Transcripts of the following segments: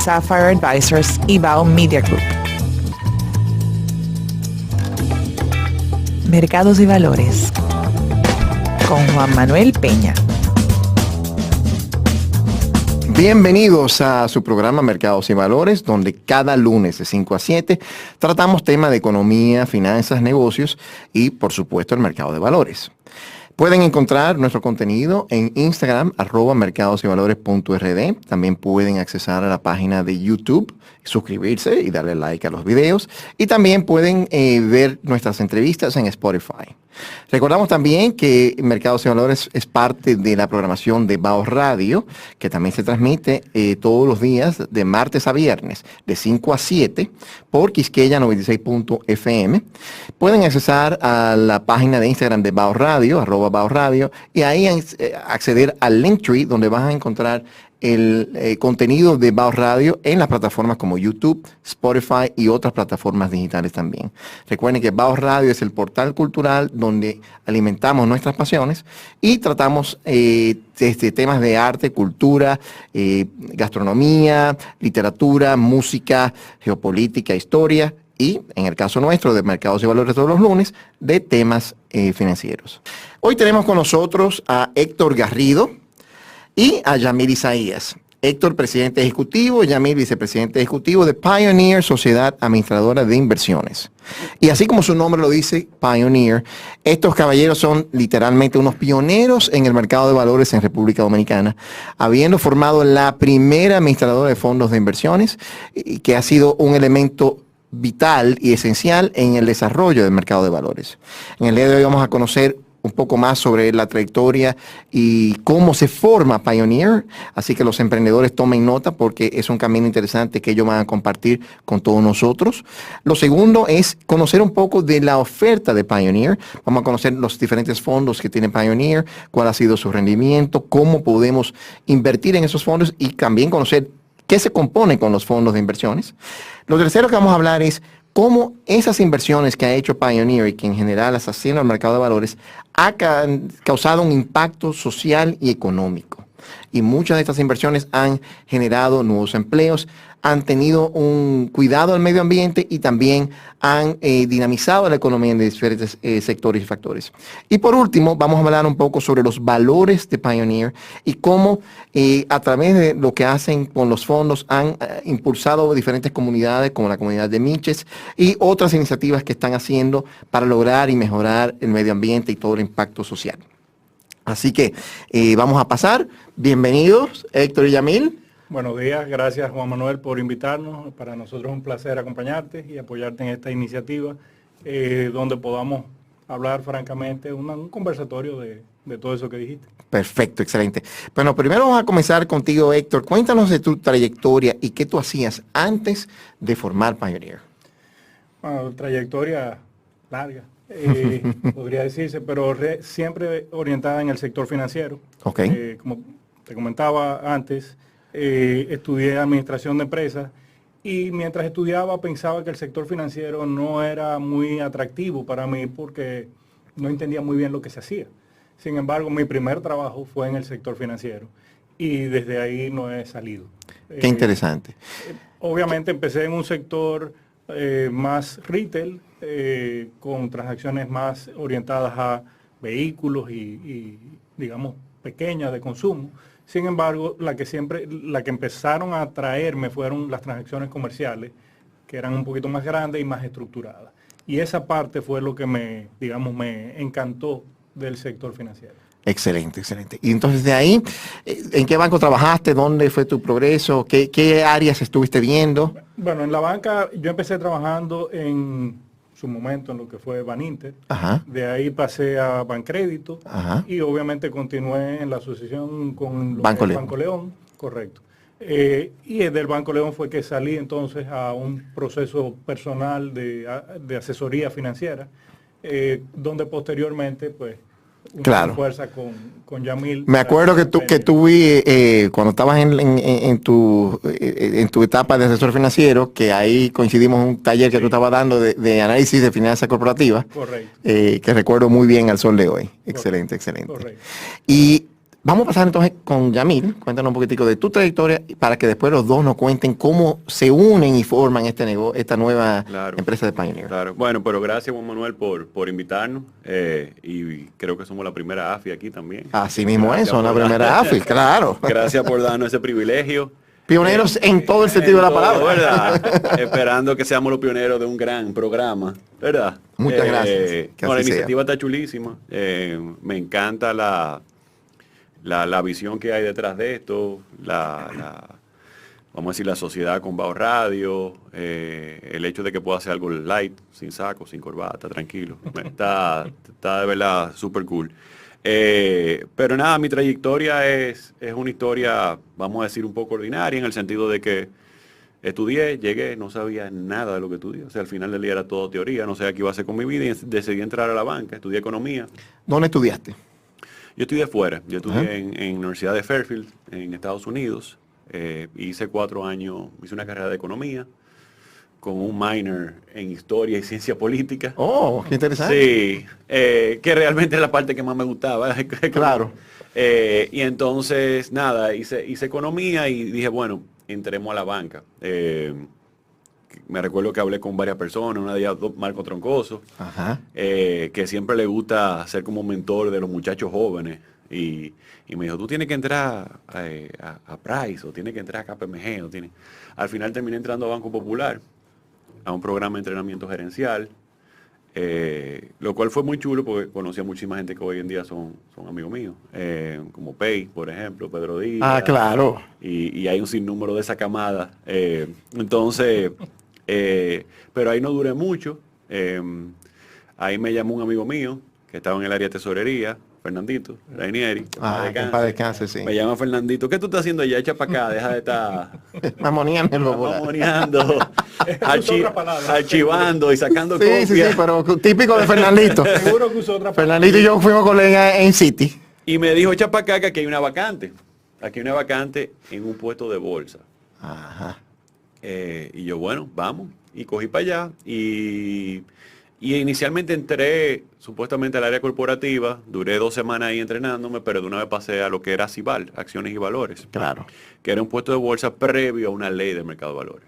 Sapphire Advisors y Bao Media Group. Mercados y Valores con Juan Manuel Peña. Bienvenidos a su programa Mercados y Valores, donde cada lunes de 5 a 7 tratamos temas de economía, finanzas, negocios y, por supuesto, el mercado de valores. Pueden encontrar nuestro contenido en Instagram, @mercadosyvalores.rd. También pueden accesar a la página de YouTube, suscribirse y darle like a los videos. Y también pueden ver nuestras entrevistas en Spotify. Recordamos también que Mercados y Valores es parte de la programación de Bao Radio, que también se transmite todos los días de martes a viernes, de 5 a 7, por Quisqueya 96.fm. Pueden accesar a la página de Instagram de Bao Radio, @Bao Radio, y ahí acceder al Linktree, donde vas a encontrar el contenido de Bao Radio en las plataformas como YouTube, Spotify y otras plataformas digitales también. Recuerden que Bao Radio es el portal cultural donde alimentamos nuestras pasiones y tratamos temas de arte, cultura, gastronomía, literatura, música, geopolítica, historia y, en el caso nuestro, de Mercados y Valores todos los lunes, de temas financieros. Hoy tenemos con nosotros a Héctor Garrido y a Yamil Isaías. Héctor, presidente ejecutivo, y Yamil, vicepresidente ejecutivo de Pioneer, Sociedad Administradora de Inversiones. Y así como su nombre lo dice, Pioneer, estos caballeros son literalmente unos pioneros en el mercado de valores en República Dominicana, habiendo formado la primera administradora de fondos de inversiones, que ha sido un elemento vital y esencial en el desarrollo del mercado de valores. En el día de hoy vamos a conocer un poco más sobre la trayectoria y cómo se forma Pioneer, así que los emprendedores tomen nota porque es un camino interesante que ellos van a compartir con todos nosotros. Lo segundo es conocer un poco de la oferta de Pioneer. Vamos a conocer los diferentes fondos que tiene Pioneer, cuál ha sido su rendimiento, cómo podemos invertir en esos fondos y también conocer qué se compone con los fondos de inversiones. Lo tercero que vamos a hablar es cómo esas inversiones que ha hecho Pioneer y que en general las haciendo al mercado de valores ha causado un impacto social y económico. Y muchas de estas inversiones han generado nuevos empleos, han tenido un cuidado al medio ambiente y también han dinamizado la economía en diferentes sectores y factores. Y por último, vamos a hablar un poco sobre los valores de Pioneer y cómo a través de lo que hacen con los fondos han impulsado diferentes comunidades como la comunidad de Miches y otras iniciativas que están haciendo para lograr y mejorar el medio ambiente y todo el impacto social. Así que vamos a pasar. Bienvenidos, Héctor y Yamil. Buenos días, gracias Juan Manuel por invitarnos. Para nosotros es un placer acompañarte y apoyarte en esta iniciativa donde podamos hablar francamente, un conversatorio de todo eso que dijiste. Perfecto, excelente. Bueno, primero vamos a comenzar contigo, Héctor. Cuéntanos de tu trayectoria y qué tú hacías antes de formar Pioneer. Bueno, trayectoria larga, podría decirse, pero siempre orientada en el sector financiero. Okay. Como te comentaba antes, estudié administración de empresas y mientras estudiaba pensaba que el sector financiero no era muy atractivo para mí porque no entendía muy bien lo que se hacía. Sin embargo, mi primer trabajo fue en el sector financiero y desde ahí no he salido. Qué interesante. Obviamente empecé en un sector más retail, con transacciones más orientadas a vehículos y digamos, pequeñas de consumo. Sin embargo, la que empezaron a atraerme fueron las transacciones comerciales, que eran un poquito más grandes y más estructuradas. Y esa parte fue lo que me encantó del sector financiero. Excelente, excelente. Y entonces de ahí, ¿en qué banco trabajaste? ¿Dónde fue tu progreso? ¿Qué áreas estuviste viendo? Bueno, en la banca yo empecé trabajando en su momento en lo que fue Baninter. Ajá. De ahí pasé a Bancrédito. Ajá. Y obviamente continué en la asociación con Banco León. Banco León, correcto. Y del Banco León fue que salí entonces a un proceso personal de asesoría financiera, donde posteriormente pues claro. fuerza con Yamil. Me acuerdo que tú vi cuando estabas en tu etapa de asesor financiero, que ahí coincidimos en un taller que tú estabas dando de análisis de finanzas corporativas. Correcto. Que recuerdo muy bien al sol de hoy. Excelente, excelente. Correcto. Y Vamos a pasar entonces con Yamil. Cuéntanos un poquitico de tu trayectoria para que después los dos nos cuenten cómo se unen y forman esta nueva Claro. empresa de Pioneer. Claro, bueno, pero gracias Juan Manuel por invitarnos y creo que somos la primera AFI aquí también. Así mismo Gracias es, son la por primera AFI, claro. Gracias por darnos ese privilegio. Pioneros en todo el sentido de la Todo, palabra. ¿verdad? Esperando que seamos los pioneros de un gran programa, ¿verdad? Muchas gracias. Que No, la así sea. iniciativa está chulísima. Me encanta la visión que hay detrás de esto, vamos a decir, la sociedad con Bao Radio, el hecho de que pueda hacer algo light, sin saco, sin corbata, tranquilo. Está de verdad súper cool. Pero nada, mi trayectoria es una historia, vamos a decir, un poco ordinaria, en el sentido de que estudié, llegué, no sabía nada de lo que estudié. O sea, al final del día era todo teoría, no sabía qué iba a hacer con mi vida y decidí entrar a la banca, estudié economía. ¿Dónde estudiaste? Yo estudié fuera, yo estudié Ajá. en la Universidad de Fairfield, en Estados Unidos. Hice 4 años, hice una carrera de economía con un minor en historia y ciencia política. Oh, qué interesante. Sí, que realmente es la parte que más me gustaba. Claro. Y entonces, nada, hice economía y dije, bueno, entremos a la banca. Me recuerdo que hablé con varias personas, una de ellas Marco Troncoso, Ajá. que siempre le gusta ser como mentor de los muchachos jóvenes. Y me dijo, tú tienes que entrar a Price, o tienes que entrar a KPMG, Al final terminé entrando a Banco Popular, a un programa de entrenamiento gerencial, lo cual fue muy chulo porque conocí a muchísima gente que hoy en día son amigos míos, como Pei, por ejemplo, Pedro Díaz. Ah, claro. Y hay un sinnúmero de esa camada. Entonces, pero ahí no duré mucho. Ahí me llamó un amigo mío que estaba en el área de tesorería, Fernandito Rainieri. Ah, que en paz descanse, sí. Me llama Fernandito, ¿qué tú estás haciendo allá? Echa para acá, deja de estar Mamoneando el popular. mamoneando, Usó otra palabra. archivando y sacando Sí, copias. sí, sí, pero típico de Fernandito. Seguro que usó otra palabra. Fernandito y yo fuimos colegas en City. Y me dijo, echa para acá que aquí hay una vacante. Aquí hay una vacante en un puesto de bolsa. Ajá. Y yo, bueno, vamos. Y cogí para allá. Y inicialmente entré supuestamente al área corporativa. Duré 2 semanas ahí entrenándome, pero de una vez pasé a lo que era CIVAL, Acciones y Valores. Claro. Que era un puesto de bolsa previo a una ley de mercado de valores.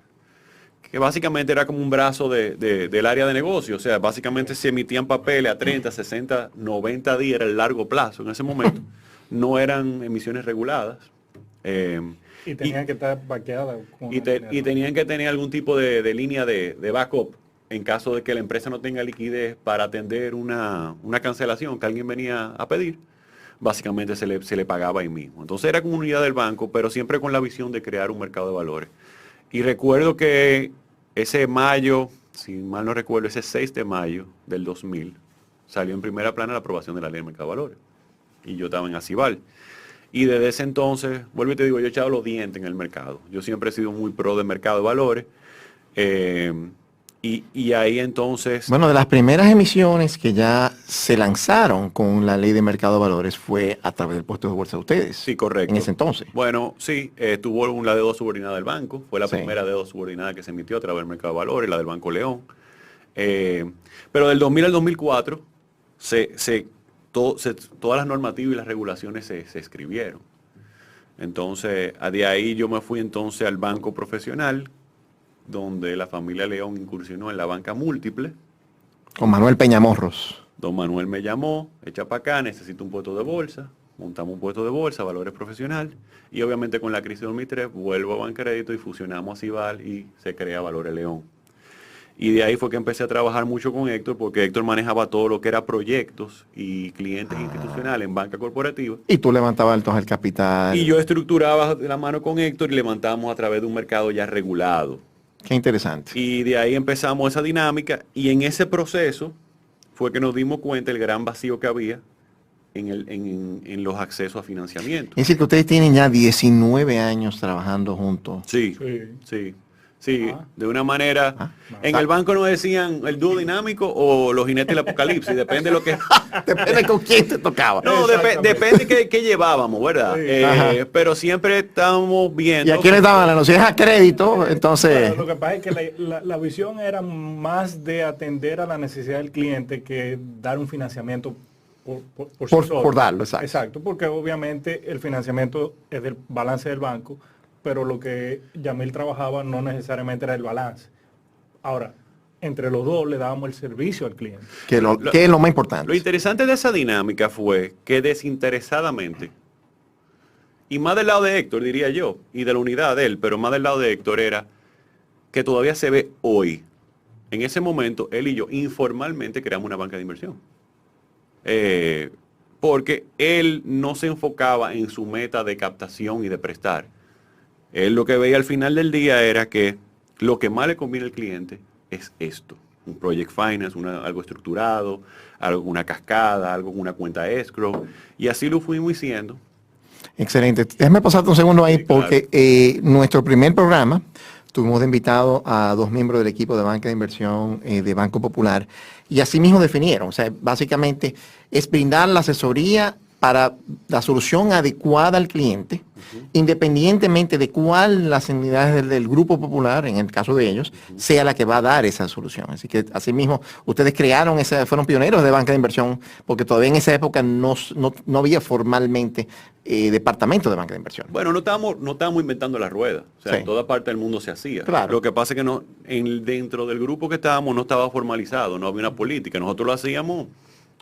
Que básicamente era como un brazo del área de negocio. O sea, básicamente se emitían papeles a 30, 60, 90 días, era el largo plazo en ese momento. No eran emisiones reguladas. Y tenían que estar vaqueadas. Y tenían que tener algún tipo de línea de backup en caso de que la empresa no tenga liquidez para atender una cancelación que alguien venía a pedir. Básicamente se le pagaba ahí mismo. Entonces era como unidad del banco, pero siempre con la visión de crear un mercado de valores. Y recuerdo que ese mayo, si mal no recuerdo, ese 6 de mayo del 2000, salió en primera plana la aprobación de la ley de mercado de valores. Y yo estaba en Acival. Y desde ese entonces, vuelvo y te digo, yo he echado los dientes en el mercado. Yo siempre he sido muy pro del mercado de valores. Y ahí entonces... Bueno, de las primeras emisiones que ya se lanzaron con la ley de mercado de valores fue a través del puesto de bolsa de ustedes. Sí, correcto. En ese entonces. Bueno, sí, tuvo la deuda subordinada del banco. Fue la Sí. primera deuda subordinada que se emitió a través del mercado de valores, la del Banco León. Pero del 2000 al 2004, todas las normativas y las regulaciones se escribieron. Entonces, de ahí yo me fui entonces al banco profesional, donde la familia León incursionó en la banca múltiple. Con Manuel Peñamorros. Don Manuel me llamó, echa para acá, necesito un puesto de bolsa. Montamos un puesto de bolsa, valores profesional. Y obviamente con la crisis de 2003 vuelvo a Bancrédito y fusionamos a Cival y se crea Valores León. Y de ahí fue que empecé a trabajar mucho con Héctor, porque Héctor manejaba todo lo que era proyectos y clientes institucionales en banca corporativa. Y tú levantabas entonces el capital. Y yo estructuraba de la mano con Héctor y levantábamos a través de un mercado ya regulado. Qué interesante. Y de ahí empezamos esa dinámica y en ese proceso fue que nos dimos cuenta del gran vacío que había en los accesos a financiamiento. Es decir, que ustedes tienen ya 19 años trabajando juntos. Sí, Sí. sí, sí, Ah. de una manera... Ah. En el banco nos decían el dúo dinámico o los jinetes del apocalipsis, depende de lo que... Depende con quién te tocaba. No, Exactamente. depende qué llevábamos, ¿verdad? Sí. Ajá. Pero siempre estábamos viendo... ¿Y a quién le daban la noción? A crédito, entonces... Claro, lo que pasa es que la visión era más de atender a la necesidad del cliente que dar un financiamiento sí solo. Por darlo, exacto. Exacto, porque obviamente el financiamiento es del balance del banco, pero lo que Yamil trabajaba no necesariamente era el balance. Ahora, entre los dos le dábamos el servicio al cliente. Que es lo más importante. Lo interesante de esa dinámica fue que desinteresadamente, y más del lado de Héctor, diría yo, y de la unidad de él, pero más del lado de Héctor era que todavía se ve hoy. En ese momento, él y yo informalmente creamos una banca de inversión. Porque él no se enfocaba en su meta de captación y de prestar. Él lo que veía al final del día era que lo que más le conviene al cliente es esto. Un project finance, algo estructurado, una cascada, algo con una cuenta escrow. Y así lo fuimos haciendo. Excelente. Déjame pasarte un segundo ahí Sí, claro. porque nuestro primer programa tuvimos de invitado a 2 miembros del equipo de banca de inversión de Banco Popular y así mismo definieron, o sea, básicamente es brindar la asesoría para la solución adecuada al cliente, independientemente de cuál las unidades del Grupo Popular, en el caso de ellos, sea la que va a dar esa solución. Así que asimismo, ustedes fueron pioneros de banca de inversión, porque todavía en esa época no había formalmente departamento de banca de inversión. Bueno, no estábamos inventando la rueda. O sea, Sí. en toda parte del mundo se hacía. Claro. Lo que pasa es que dentro del grupo que estábamos no estaba formalizado, no había una política. Nosotros lo hacíamos.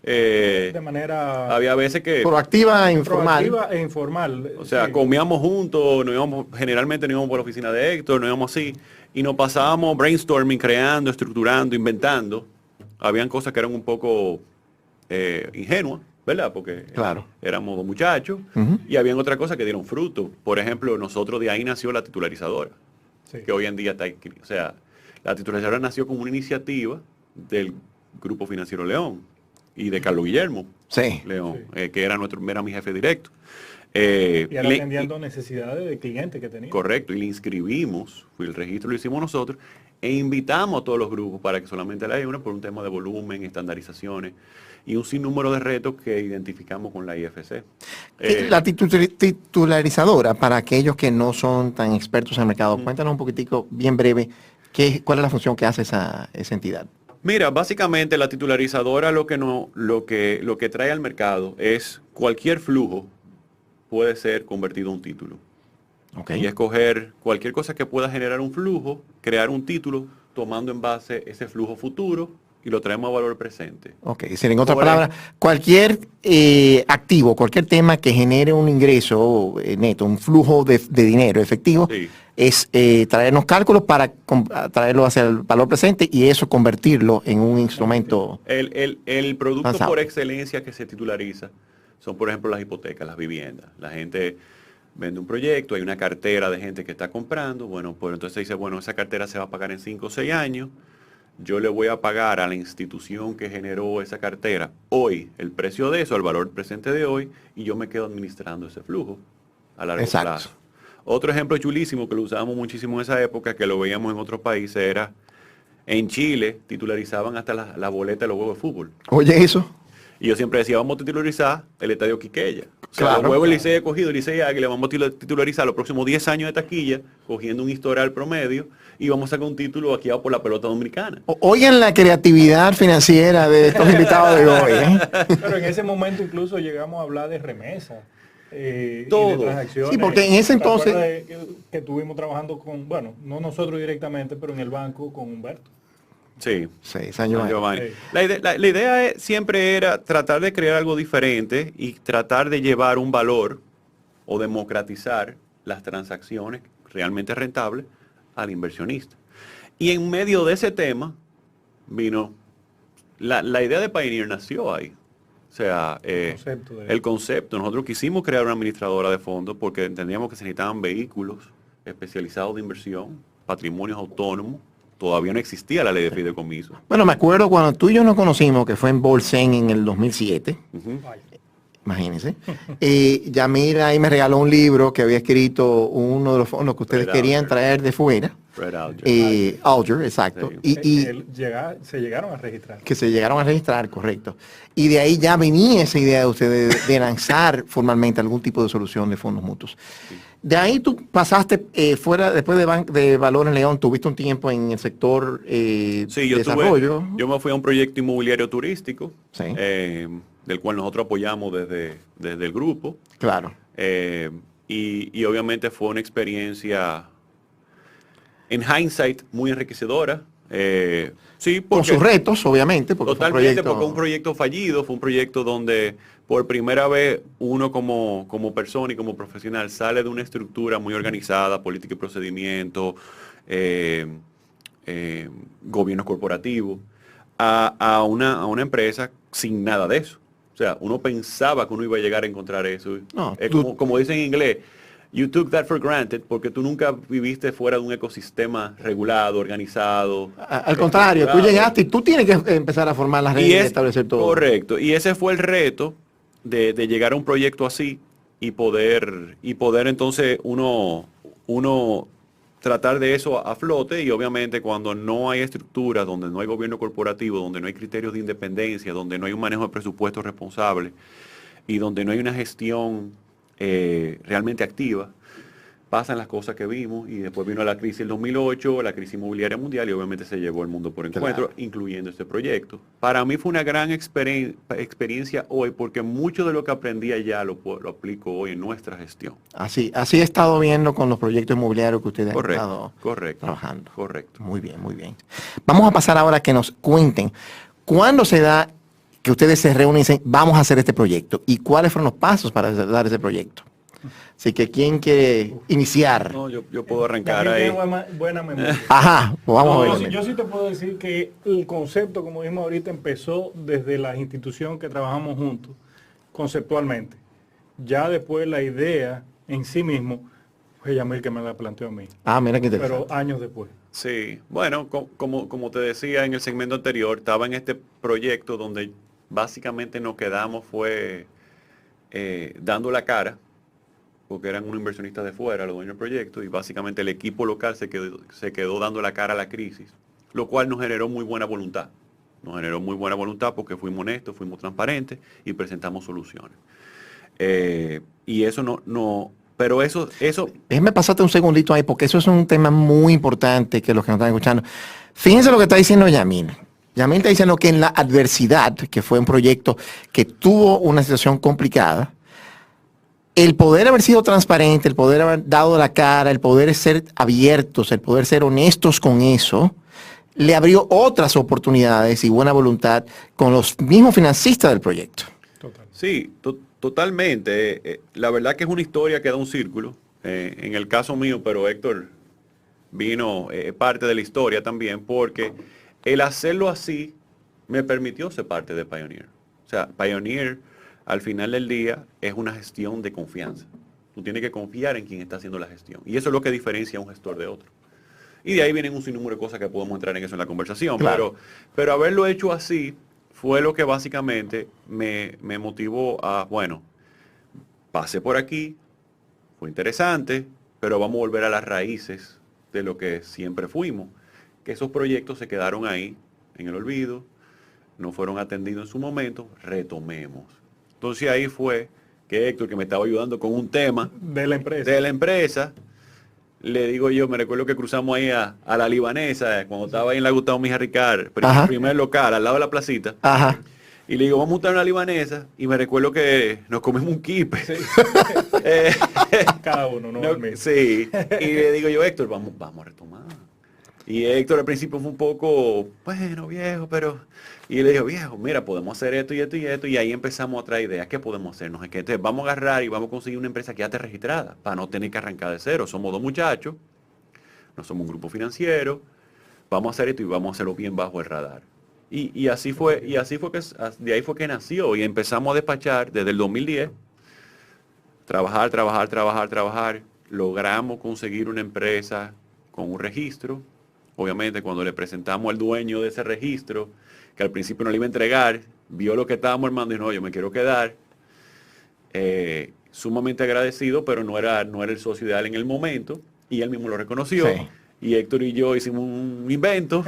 De manera Había veces que, Proactiva e informal. proactiva e informal. o sea, Sí. comíamos juntos, generalmente nos íbamos por la oficina de Héctor, nos íbamos así, y nos pasábamos brainstorming, creando, estructurando, inventando. Habían cosas que eran un poco ingenuas, ¿verdad? Porque Claro. éramos 2 muchachos, Ujú. y habían otras cosas que dieron fruto. Por ejemplo, nosotros de ahí nació la titularizadora, Sí. que hoy en día está, o sea, la titularizadora nació como una iniciativa del Grupo Financiero León y de Carlos Guillermo Sí. León, Sí. que era mi jefe directo. Y era Le- atendiendo necesidades de clientes que tenía. Correcto, y le inscribimos, el registro lo hicimos nosotros, e invitamos a todos los grupos para que solamente la una por un tema de volumen, estandarizaciones y un sinnúmero de retos que identificamos con la IFC. La titularizadora, para aquellos que no son tan expertos en el mercado, cuéntanos un poquitico, bien breve, cuál es la función que hace esa entidad. Mira, básicamente la titularizadora lo que trae al mercado es cualquier flujo puede ser convertido a un título. Ok. Y escoger cualquier cosa que pueda generar un flujo, crear un título, tomando en base ese flujo futuro y lo traemos a valor presente. Ok, es decir, en otras Por palabras, cualquier activo, cualquier tema que genere un ingreso neto, un flujo de dinero efectivo, Sí. es traernos cálculos para traerlo hacia el valor presente y eso convertirlo en un instrumento. El producto Avanzado. por excelencia que se titulariza son, por ejemplo, las hipotecas, las viviendas. La gente vende un proyecto, hay una cartera de gente que está comprando, bueno, pues entonces dice, bueno, esa cartera se va a pagar en 5 o 6 años, yo le voy a pagar a la institución que generó esa cartera hoy el precio de eso, el valor presente de hoy, y yo me quedo administrando ese flujo a largo Exacto. plazo. Otro ejemplo chulísimo que lo usábamos muchísimo en esa época, que lo veíamos en otros países, era en Chile titularizaban hasta la boleta de los huevos de fútbol. Oye, eso. Y yo siempre decía, vamos a titularizar el estadio Quiqueya. O sea, Claro. los huevos Licey he cogido, Licey Águila, vamos a titularizar los próximos 10 años de taquilla, cogiendo un historial promedio, y vamos a sacar un título aquí por la pelota dominicana. Oigan la creatividad financiera de estos invitados de hoy. Pero en ese momento incluso llegamos a hablar de remesa. Y Todo. de transacciones. Sí, porque en ese ¿Te acuerdas entonces- que estuvimos trabajando con, bueno, no nosotros directamente, pero en el banco con Humberto. Sí. 6 San años. Giovanni. Sí. La idea siempre era tratar de crear algo diferente y tratar de llevar un valor o democratizar las transacciones realmente rentables al inversionista. Y en medio de ese tema vino, la idea de Pioneer nació ahí. O sea, Concepto de- el concepto. Nosotros quisimos crear una administradora de fondos porque entendíamos que se necesitaban vehículos especializados de inversión, patrimonios autónomos. Todavía no existía la ley de fideicomiso. Bueno, me acuerdo cuando tú y yo nos conocimos, que fue en Bolsen en el 2007. Ujú. Ay, Imagínense. Yamir ahí me regaló un libro que había escrito uno de los fondos que ustedes Fred querían Alger. traer de fuera. Fred Alger. Alger, exacto. Sí. Y se llegaron a registrar. que se llegaron a registrar, correcto. Y de ahí ya venía esa idea de ustedes de lanzar formalmente algún tipo de solución de fondos mutuos. De ahí tú pasaste fuera, después de Valores León, tuviste un tiempo en el sector Sí, yo desarrollo. yo me fui a un proyecto inmobiliario turístico. Sí. del cual nosotros apoyamos desde el grupo. Claro. Y obviamente fue una experiencia, en hindsight, muy enriquecedora. Sí, Con sus retos, obviamente. Porque totalmente, porque fue un proyecto fallido, fue un proyecto donde por primera vez uno como persona y como profesional sale de una estructura muy organizada, política y procedimiento, gobierno corporativo, a una empresa sin nada de eso. O sea, uno pensaba que uno iba a llegar a encontrar eso. No, como dicen en inglés, you took that for granted, porque tú nunca viviste fuera de un ecosistema regulado, organizado. Al contrario, tú llegaste y tú tienes que empezar a formar las reglas y establecer todo. Correcto, y ese fue el reto de llegar a un proyecto así y poder entonces uno tratar de eso a flote. Y obviamente cuando no hay estructura, donde no hay gobierno corporativo, donde no hay criterios de independencia, donde no hay un manejo de presupuestos responsable y donde no hay una gestión realmente activa, pasan las cosas que vimos. Y después vino la crisis del 2008, la crisis inmobiliaria mundial, y obviamente se llevó el mundo por encuentro, claro, incluyendo este proyecto. Para mí fue una gran experiencia hoy, porque mucho de lo que aprendí allá lo aplico hoy en nuestra gestión. Así he estado viendo con los proyectos inmobiliarios que ustedes han estado trabajando. Correcto. Muy bien, muy bien. Vamos a pasar ahora a que nos cuenten cuándo se da que ustedes se reúnen y dicen, vamos a hacer este proyecto, y cuáles fueron los pasos para dar ese proyecto. Así que, ¿quién quiere iniciar? No, yo puedo arrancar ahí. Buena memoria. Ajá, pues vamos a ver. Yo sí te puedo decir que el concepto, como dijimos ahorita, empezó desde la institución que trabajamos juntos, conceptualmente. Ya después la idea en sí mismo fue Yamil que me la planteó a mí. Mira qué interesante. Pero años después. Sí, bueno, como te decía en el segmento anterior, estaba en este proyecto donde básicamente nos quedamos fue dando la cara, porque eran unos inversionistas de fuera, los dueños del proyecto, y básicamente el equipo local se quedó dando la cara a la crisis, lo cual nos generó muy buena voluntad. Nos generó muy buena voluntad porque fuimos honestos, fuimos transparentes y presentamos soluciones. Y eso pero eso... Déjeme pasarte un segundito ahí, porque eso es un tema muy importante que los que nos están escuchando. Fíjense lo que está diciendo Yamil. Yamil está diciendo que en la adversidad, que fue un proyecto que tuvo una situación complicada, el poder haber sido transparente, el poder haber dado la cara, el poder ser abiertos, el poder ser honestos con eso, le abrió otras oportunidades y buena voluntad con los mismos financistas del proyecto. Total. Sí, totalmente. La verdad que es una historia que da un círculo. En el caso mío, pero Héctor vino parte de la historia también, porque el hacerlo así me permitió ser parte de Pioneer. O sea, Pioneer, al final del día, es una gestión de confianza. Tú tienes que confiar en quien está haciendo la gestión. Y eso es lo que diferencia a un gestor de otro. Y de ahí vienen un sinnúmero de cosas que podemos entrar en eso en la conversación. Claro. Pero haberlo hecho así fue lo que básicamente me motivó a, bueno, pasé por aquí, fue interesante, pero vamos a volver a las raíces de lo que siempre fuimos. Que esos proyectos se quedaron ahí, en el olvido, no fueron atendidos en su momento, retomemos. Entonces ahí fue que Héctor, que me estaba ayudando con un tema de la empresa, le digo yo, me recuerdo que cruzamos ahí a la libanesa, cuando estaba ahí en la Gustavo Mija Ricard, primer local, al lado de la placita. Ajá. Y le digo, vamos a montar una libanesa, y me recuerdo que nos comimos un kipe. Sí. Cada uno, ¿no? Sí. Y le digo yo, Héctor, vamos a retomar. Y Héctor al principio fue un poco, bueno, viejo, pero... Y le digo, viejo, mira, podemos hacer esto y esto y esto. Y ahí empezamos a traer ideas. ¿Qué podemos hacer? Entonces, vamos a agarrar y vamos a conseguir una empresa que ya esté registrada, para no tener que arrancar de cero. Somos dos muchachos, no somos un grupo financiero. Vamos a hacer esto y vamos a hacerlo bien bajo el radar. Y así fue que de ahí fue que nació. Y empezamos a despachar desde el 2010. Trabajar. Logramos conseguir una empresa con un registro. Obviamente, cuando le presentamos al dueño de ese registro, que al principio no le iba a entregar, vio lo que estábamos armando y dijo, no, yo me quiero quedar. Sumamente agradecido, pero no era el socio ideal en el momento, y él mismo lo reconoció. Sí. Y Héctor y yo hicimos un invento,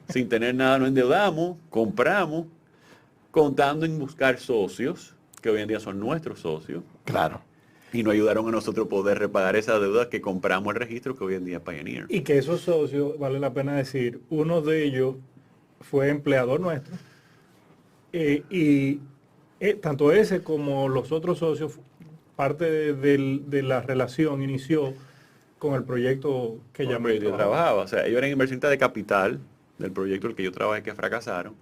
sin tener nada nos endeudamos, compramos, contando en buscar socios, que hoy en día son nuestros socios. Claro. Y nos ayudaron a nosotros poder repagar esa deuda que compramos el registro que hoy en día es Pioneer. Y que esos socios, vale la pena decir, uno de ellos fue empleador nuestro y tanto ese como los otros socios, parte de la relación inició con el proyecto que Con el ya proyecto que yo trabajaba. O sea, ellos eran inversionistas de capital del proyecto en el que yo trabajé que fracasaron.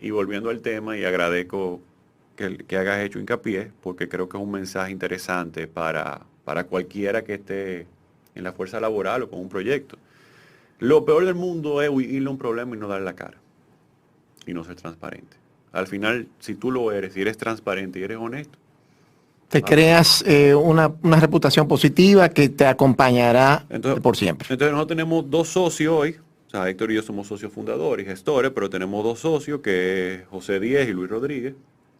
Y volviendo al tema, y agradezco que hagas hecho hincapié, porque creo que es un mensaje interesante para cualquiera que esté en la fuerza laboral o con un proyecto. Lo peor del mundo es huirle a un problema y no darle la cara. Y no ser transparente. Al final, si tú lo eres, si eres transparente y eres honesto, Te creas una reputación positiva que te acompañará por siempre. Entonces nosotros tenemos 2 socios hoy. O sea, Héctor y yo somos socios fundadores y gestores, pero tenemos 2 socios, que es José Díez y Luis Rodríguez,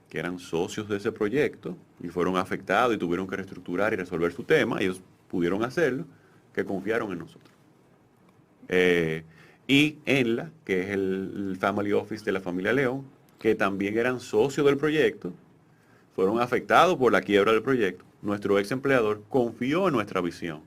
que eran socios de ese proyecto y fueron afectados y tuvieron que reestructurar y resolver su tema. Ellos pudieron hacerlo, que confiaron en nosotros. Y Enla, que es el Family Office de la familia León, que también eran socios del proyecto, fueron afectados por la quiebra del proyecto. Nuestro ex empleador confió en nuestra visión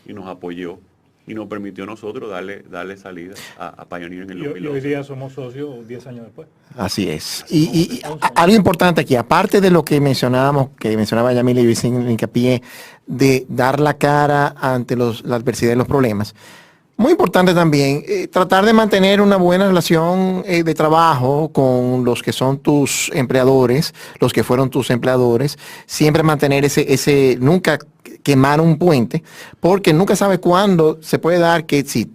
y nos apoyó y nos permitió a nosotros darle salida a Pioneer en el Y hoy 2011. día somos socios 10 años después. Así es. Y algo importante aquí, aparte de lo que mencionábamos, que mencionaba Yamil y yo hice hincapié, de dar la cara ante la adversidad y los problemas, muy importante también tratar de mantener una buena relación de trabajo con los que son tus empleadores, los que fueron tus empleadores, siempre mantener nunca quemar un puente, porque nunca sabes cuándo se puede dar que si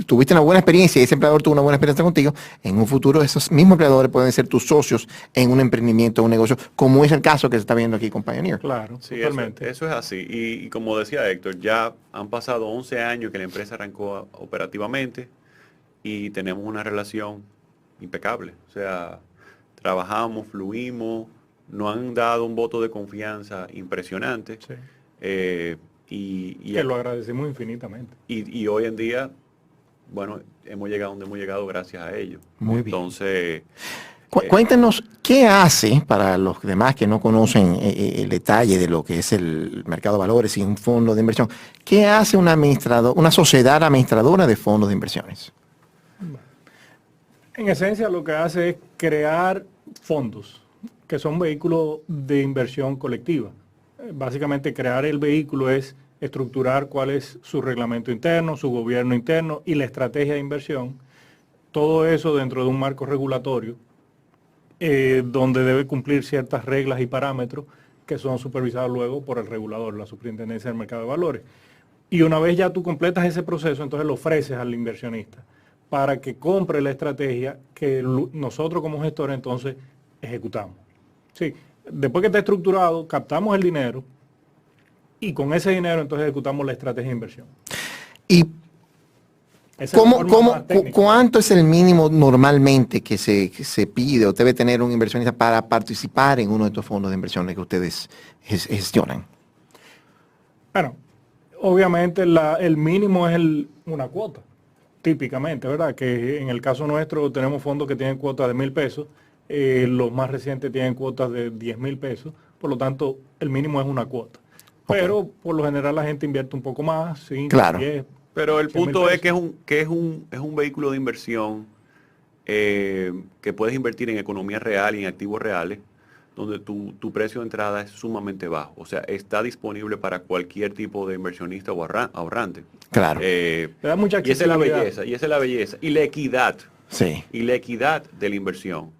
tuviste una buena experiencia y ese empleador tuvo una buena experiencia contigo, en un futuro esos mismos empleadores pueden ser tus socios en un emprendimiento, un negocio, como es el caso que se está viendo aquí con Pioneer. Claro, Sí, totalmente. eso es así. Y como decía Héctor, ya han pasado 11 años que la empresa arrancó operativamente y tenemos una relación impecable. O sea, trabajamos, fluimos, nos han dado un voto de confianza impresionante. Sí. Y Que lo agradecemos infinitamente. y hoy en día, bueno, hemos llegado donde hemos llegado gracias a ellos. Muy bien. Entonces, Cuéntenos, ¿qué hace, para los demás que no conocen el detalle de lo que es el mercado de valores y un fondo de inversión, qué hace un administrador, una sociedad administradora de fondos de inversiones? En esencia lo que hace es crear fondos, que son vehículos de inversión colectiva. Básicamente crear el vehículo es estructurar cuál es su reglamento interno, su gobierno interno y la estrategia de inversión. Todo eso dentro de un marco regulatorio donde debe cumplir ciertas reglas y parámetros que son supervisados luego por el regulador, la Superintendencia del Mercado de Valores. Y una vez ya tú completas ese proceso, entonces lo ofreces al inversionista para que compre la estrategia que nosotros como gestores entonces ejecutamos. Sí, después que está estructurado, captamos el dinero y con ese dinero entonces ejecutamos la estrategia de inversión. ¿Y Esa es la forma más técnica. cuánto es el mínimo normalmente que se pide o debe tener un inversionista para participar en uno de estos fondos de inversiones que ustedes gestionan? Bueno, obviamente el mínimo es una cuota, típicamente, ¿verdad? Que en el caso nuestro tenemos fondos que tienen cuotas de 1,000 pesos, los más recientes tienen cuotas de 10,000 pesos, por lo tanto el mínimo es una cuota. Pero por lo general la gente invierte un poco más, 5, Claro. 10. pero el 100,000 punto es pesos. que es un vehículo de inversión que puedes invertir en economía real y en activos reales, donde tu precio de entrada es sumamente bajo. O sea, está disponible para cualquier tipo de inversionista o ahorrante. Claro. Le da mucha Y esa es la accesibilidad. belleza, y esa es la belleza. Y la equidad, Sí. y la equidad de la inversión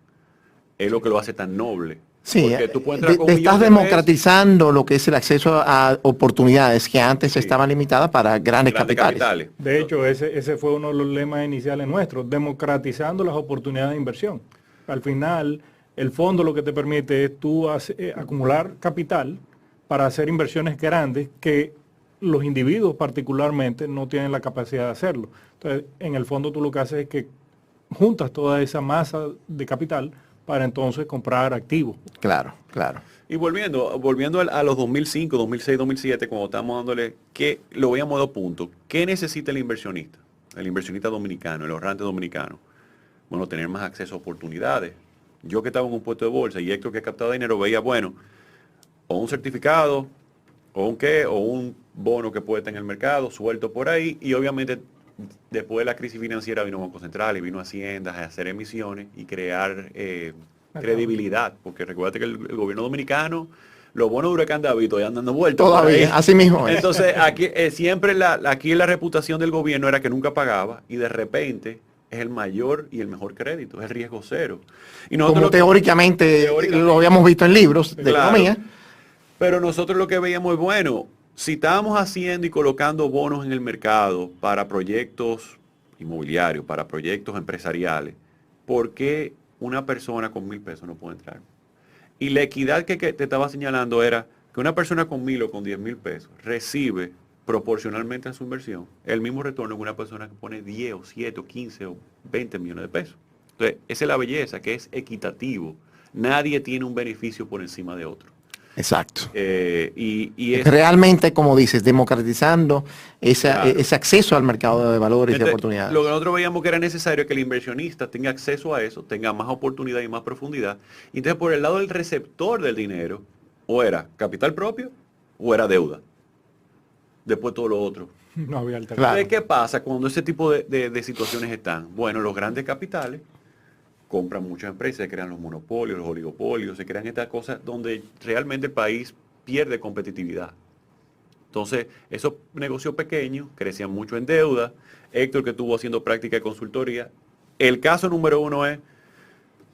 es lo que lo hace tan noble. Sí, Porque tú puedes entrar con un estás millón de pesos, democratizando lo que es el acceso a oportunidades que antes Sí. estaban limitadas para grandes capitales. De hecho, ese fue uno de los lemas iniciales nuestros, democratizando las oportunidades de inversión. Al final, el fondo lo que te permite es tú acumular capital para hacer inversiones grandes que los individuos particularmente no tienen la capacidad de hacerlo. Entonces, en el fondo tú lo que haces es que juntas toda esa masa de capital para entonces comprar activos. Claro, claro. Y volviendo a los 2005, 2006, 2007, cuando estábamos dándole, que lo veíamos a 2 puntos. ¿Qué necesita el inversionista dominicano, el ahorrante dominicano? Bueno, tener más acceso a oportunidades. Yo que estaba en un puesto de bolsa y Héctor que captaba dinero veía, bueno, o un certificado, o un bono que puede estar en el mercado, suelto por ahí, y obviamente después de la crisis financiera vino Banco Central y vino Hacienda a hacer emisiones y crear credibilidad, porque recuerda que el gobierno dominicano, los bonos de Huracán David todavía andan dando vueltas. Todavía, así mismo es. Entonces, aquí siempre aquí la reputación del gobierno era que nunca pagaba y de repente es el mayor y el mejor crédito, es el riesgo cero. Y nosotros Como teóricamente lo habíamos visto en libros de claro, economía. pero nosotros lo que veíamos es, bueno, si estábamos haciendo y colocando bonos en el mercado para proyectos inmobiliarios, para proyectos empresariales, ¿por qué una persona con 1.000 pesos no puede entrar? Y la equidad que te estaba señalando era que una persona con 1.000 o con 10.000 pesos recibe proporcionalmente a su inversión el mismo retorno que una persona que pone 10 o 7 o 15 o 20 millones de pesos. Entonces, esa es la belleza, que es equitativo. Nadie tiene un beneficio por encima de otro. Exacto. Y es, realmente, como dices, democratizando Claro. ese acceso al mercado de valores y de entonces, oportunidades. lo que nosotros veíamos que era necesario que el inversionista tenga acceso a eso, tenga más oportunidad y más profundidad. Y entonces, por el lado del receptor del dinero, o era capital propio o era deuda. Después todo lo otro. No había alternativa. Claro. Entonces, ¿qué pasa cuando ese tipo de situaciones están? Bueno, los grandes capitales compran muchas empresas, se crean los monopolios, los oligopolios, se crean estas cosas donde realmente el país pierde competitividad. Entonces, esos negocios pequeños crecían mucho en deuda. Héctor, que estuvo haciendo práctica de consultoría, el caso número uno es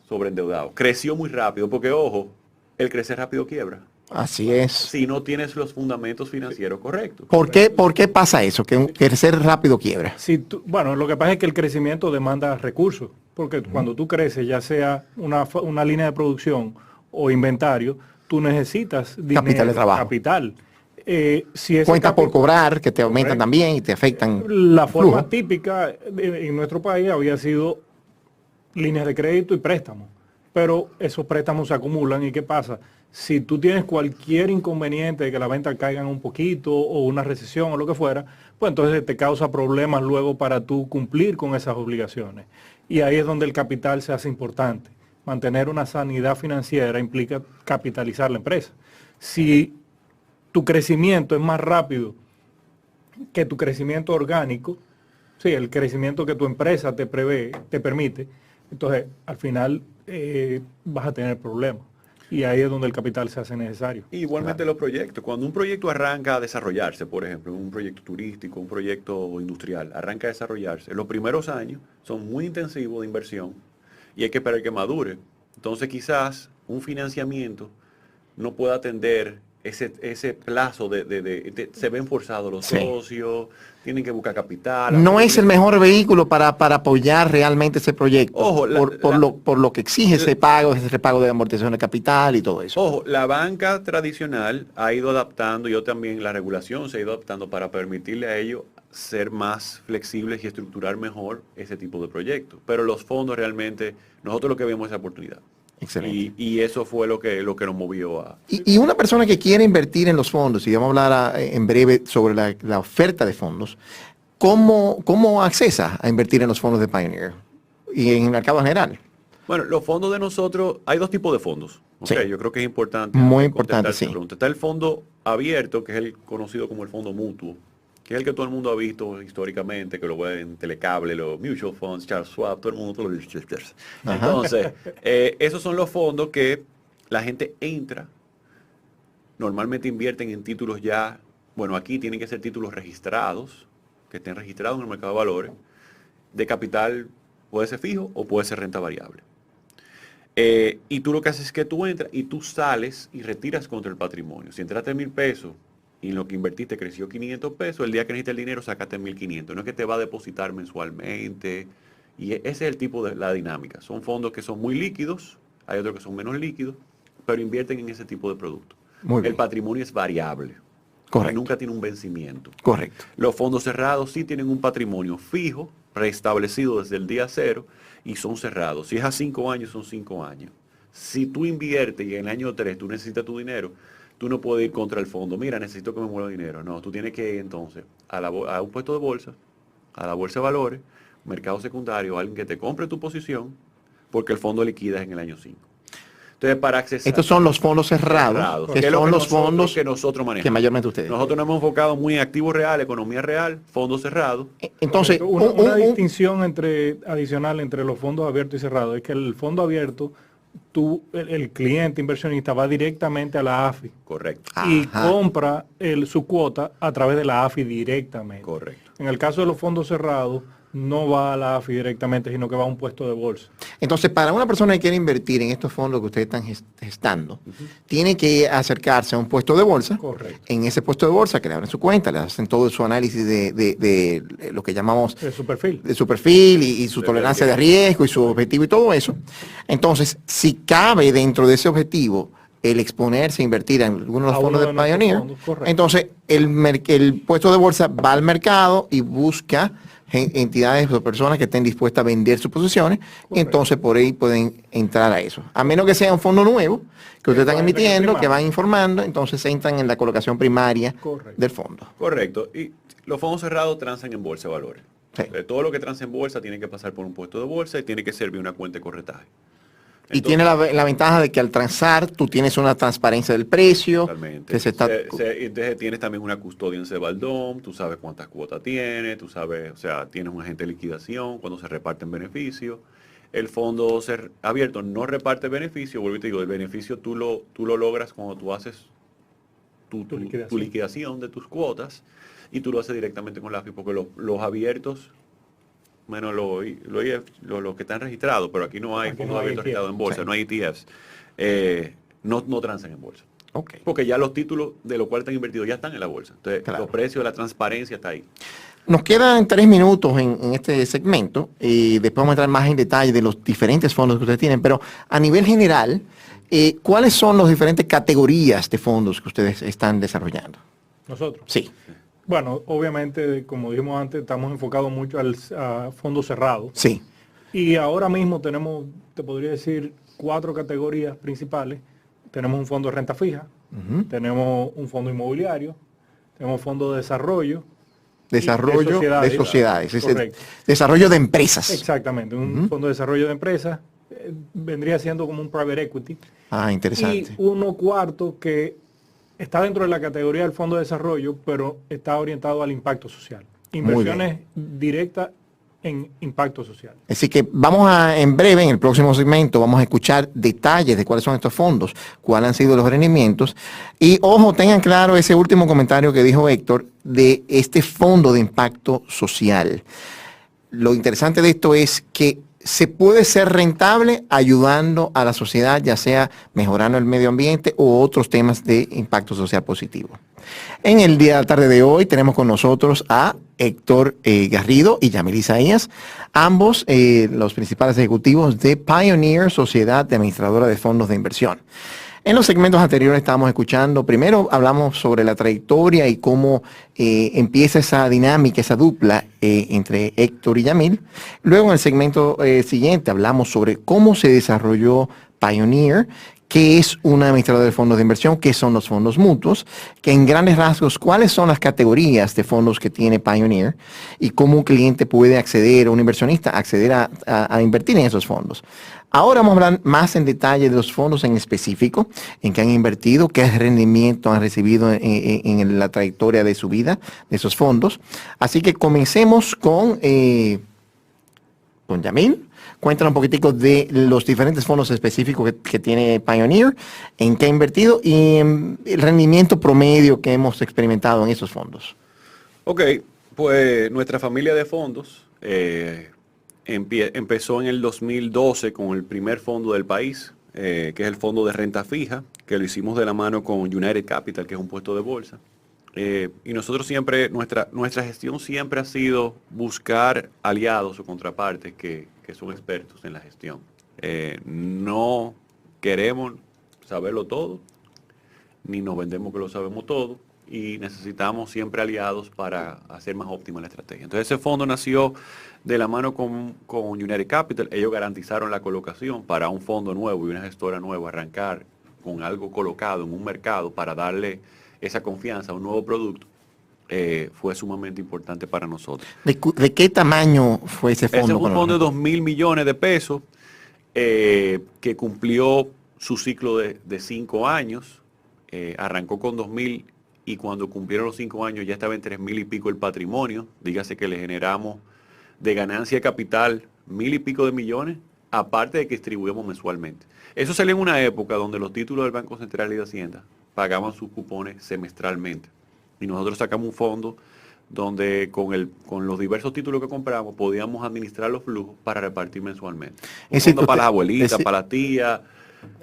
sobreendeudado. Creció muy rápido, porque ojo, el crecer rápido quiebra. Así es. Si no tienes los fundamentos financieros correctos. ¿Por qué pasa eso? Que crecer rápido quiebra. Bueno, lo que pasa es que el crecimiento demanda recursos, porque cuando tú creces, ya sea una línea de producción o inventario, tú necesitas dinero, Capital de trabajo. capital. Si ese Cuentas por capi- cobrar que te aumentan Correcto. también y te afectan. La forma flujo. típica en nuestro país había sido líneas de crédito y préstamos, pero esos préstamos se acumulan y ¿qué pasa? Si tú tienes cualquier inconveniente de que la venta caigan un poquito o una recesión o lo que fuera, pues entonces te causa problemas luego para tú cumplir con esas obligaciones. Y ahí es donde el capital se hace importante. Mantener una sanidad financiera implica capitalizar la empresa. Si tu crecimiento es más rápido que tu crecimiento orgánico, sí, el crecimiento que tu empresa te prevé, te permite, entonces al final vas a tener problemas. Y ahí es donde el capital se hace necesario. Igualmente los proyectos. Cuando un proyecto arranca a desarrollarse, por ejemplo, un proyecto turístico, un proyecto industrial, arranca a desarrollarse, los primeros años son muy intensivos de inversión y hay que esperar que madure. Entonces quizás un financiamiento no pueda atender ese plazo se ven forzados los Sí. socios, tienen que buscar capital. No es el mejor vehículo para apoyar realmente ese proyecto. Ojo, por lo que exige ese pago de amortización de capital y todo eso. Ojo, la banca tradicional ha ido adaptando, yo también, la regulación se ha ido adaptando para permitirle a ellos ser más flexibles y estructurar mejor ese tipo de proyectos. Pero los fondos realmente, nosotros lo que vemos es la oportunidad. Excelente. Y eso fue lo que nos movió a... Y una persona que quiere invertir en los fondos, y vamos a hablar en breve sobre la oferta de fondos, ¿cómo accesa a invertir en los fondos de Pioneer y en el mercado en general? Bueno, los fondos de nosotros, hay dos tipos de fondos. Sí. Okay, yo creo que es importante. Muy contestar importante, esa sí. pregunta. Está el fondo abierto, que es el conocido como el fondo mutuo, que es el que todo el mundo ha visto históricamente, que lo ve en Telecable, los mutual funds, Charles Schwab, todo el mundo. Entonces, esos son los fondos que la gente entra, normalmente invierten en títulos ya, bueno, aquí tienen que ser títulos registrados, que estén registrados en el mercado de valores, de capital puede ser fijo o puede ser renta variable. Y tú lo que haces es que tú entras y tú sales y retiras contra el patrimonio. Si entraste 1.000 pesos y en lo que invertiste creció 500 pesos, el día que necesitas el dinero sacaste 1.500. No es que te va a depositar mensualmente. Y ese es el tipo de la dinámica. Son fondos que son muy líquidos, hay otros que son menos líquidos, pero invierten en ese tipo de productos. Muy bien. El patrimonio es variable. Correcto. Nunca tiene un vencimiento. Correcto. Los fondos cerrados sí tienen un patrimonio fijo, preestablecido desde el día cero, y son cerrados. Si es a 5 años, son 5 años. Si tú inviertes y en el año 3 tú necesitas tu dinero, tú no puedes ir contra el fondo. Mira, necesito que me mueva dinero. No, tú tienes que ir entonces a un puesto de bolsa, a la bolsa de valores, mercado secundario, alguien que te compre tu posición, porque el fondo liquida en el año 5. Entonces, para accesar... Estos son los fondos cerrados, que es lo son que los fondos que nosotros manejamos. que mayormente ustedes. Nosotros nos hemos enfocado muy en activo real, economía real, fondos cerrados. Entonces, una distinción adicional entre los fondos abiertos y cerrados es que el fondo abierto el cliente inversionista va directamente a la AFI Correcto. y Ajá. compra su cuota a través de la AFI directamente. Correcto. En el caso de los fondos cerrados, no va a la AFI directamente, sino que va a un puesto de bolsa. Entonces, para una persona que quiere invertir en estos fondos que ustedes están gestando, tiene que acercarse a un puesto de bolsa. Correcto. En ese puesto de bolsa, que le abren su cuenta, le hacen todo su análisis de lo que llamamos De su perfil. de su perfil y su De tolerancia de riesgo. riesgo y su objetivo y todo eso. Entonces, si cabe dentro de ese objetivo el exponerse a invertir en alguno de los A uno fondos de de nuestros Pioneer, fondos, correcto. entonces el puesto de bolsa va al mercado y busca entidades o personas que estén dispuestas a vender sus posiciones, y entonces por ahí pueden entrar a eso. A menos que sea un fondo nuevo que ustedes están va en la emitiendo, que primaria. van informando, entonces entran en la colocación primaria Correcto. del fondo. Correcto. Y los fondos cerrados transan en bolsa de valores. Sí. Todo lo que transa en bolsa tiene que pasar por un puesto de bolsa y tiene que servir una cuenta de corretaje. Y Entonces, tiene la ventaja de que al transar tú tienes una transparencia del precio, Totalmente. que se está... Entonces tienes también una custodia en Cebaldom, tú sabes cuántas cuotas tiene, tú sabes, o sea, tienes un agente de liquidación cuando se reparten beneficios. El fondo abierto no reparte beneficios, vuelvo y te digo, el beneficio tú lo logras cuando tú haces tu liquidación de tus cuotas y tú lo haces directamente con la AFI, porque los abiertos, menos los que están registrados, pero aquí no hay Aquí fondos no hay abiertos registrados en bolsa, Sí. no hay ETFs, no transan en bolsa. Ok. Porque ya los títulos de los cuales están invertidos ya están en la bolsa. Entonces, Claro. los precios, la transparencia está ahí. Nos quedan 3 minutos en este segmento y después vamos a entrar más en detalle de los diferentes fondos que ustedes tienen, pero a nivel general, ¿cuáles son las diferentes categorías de fondos que ustedes están desarrollando? Nosotros. Sí, Bueno, obviamente, como dijimos antes, estamos enfocados mucho a fondos cerrados. sí. Y ahora mismo tenemos, te podría decir, 4 categorías principales. Tenemos un fondo de renta fija, tenemos un fondo inmobiliario, tenemos fondo de desarrollo. Desarrollo de sociedades, es el Correcto. desarrollo de empresas. Exactamente, un fondo de desarrollo de empresas vendría siendo como un private equity. Ah, interesante. Y uno cuarto que está dentro de la categoría del fondo de desarrollo, pero está orientado al impacto social. Inversiones directas en impacto social. Así que en breve, en el próximo segmento, vamos a escuchar detalles de cuáles son estos fondos, cuáles han sido los rendimientos. Y ojo, tengan claro ese último comentario que dijo Héctor de este fondo de impacto social. Lo interesante de esto es que se puede ser rentable ayudando a la sociedad, ya sea mejorando el medio ambiente u otros temas de impacto social positivo. En el día de la tarde de hoy tenemos con nosotros a Héctor Garrido y Yamil Isaías, ambos los principales ejecutivos de Pioneer, Sociedad de Administradora de Fondos de Inversión. En los segmentos anteriores estábamos escuchando, primero hablamos sobre la trayectoria y cómo empieza esa dinámica, esa dupla entre Héctor y Yamil. Luego en el segmento siguiente hablamos sobre cómo se desarrolló Pioneer, qué es una administradora de fondos de inversión, qué son los fondos mutuos, que en grandes rasgos cuáles son las categorías de fondos que tiene Pioneer y cómo un cliente puede acceder, un inversionista, acceder a invertir en esos fondos. Ahora vamos a hablar más en detalle de los fondos en específico, en qué han invertido, qué rendimiento han recibido en la trayectoria de su vida, de esos fondos. Así que comencemos con Yamil. Cuéntanos un poquitico de los diferentes fondos específicos que tiene Pioneer, en qué ha invertido y el rendimiento promedio que hemos experimentado en esos fondos. Ok, pues nuestra familia de fondos empezó en el 2012 con el primer fondo del país, que es el fondo de renta fija, que lo hicimos de la mano con United Capital, que es un puesto de bolsa. Y nosotros siempre, nuestra gestión siempre ha sido buscar aliados o contrapartes que son expertos en la gestión. No queremos saberlo todo, ni nos vendemos que lo sabemos todo, y necesitamos siempre aliados para hacer más óptima la estrategia. Entonces ese fondo nació de la mano con United Capital. Ellos garantizaron la colocación para un fondo nuevo y una gestora nueva, arrancar con algo colocado en un mercado para darle esa confianza a un nuevo producto. Fue sumamente importante para nosotros. ¿De qué tamaño fue ese fondo? Ese es un fondo de 2.000 millones de pesos que cumplió su ciclo de 5 años. Arrancó con 2.000 y cuando cumplieron los 5 años ya estaba en 3.000 y pico el patrimonio. Dígase que le generamos de ganancia de capital 1.000 y pico de millones aparte de que distribuíamos mensualmente. Eso salió en una época donde los títulos del Banco Central y de Hacienda pagaban sus cupones semestralmente. Y nosotros sacamos un fondo donde con los diversos títulos que compramos podíamos administrar los flujos para repartir mensualmente. Un fondo para las abuelitas, para las tías.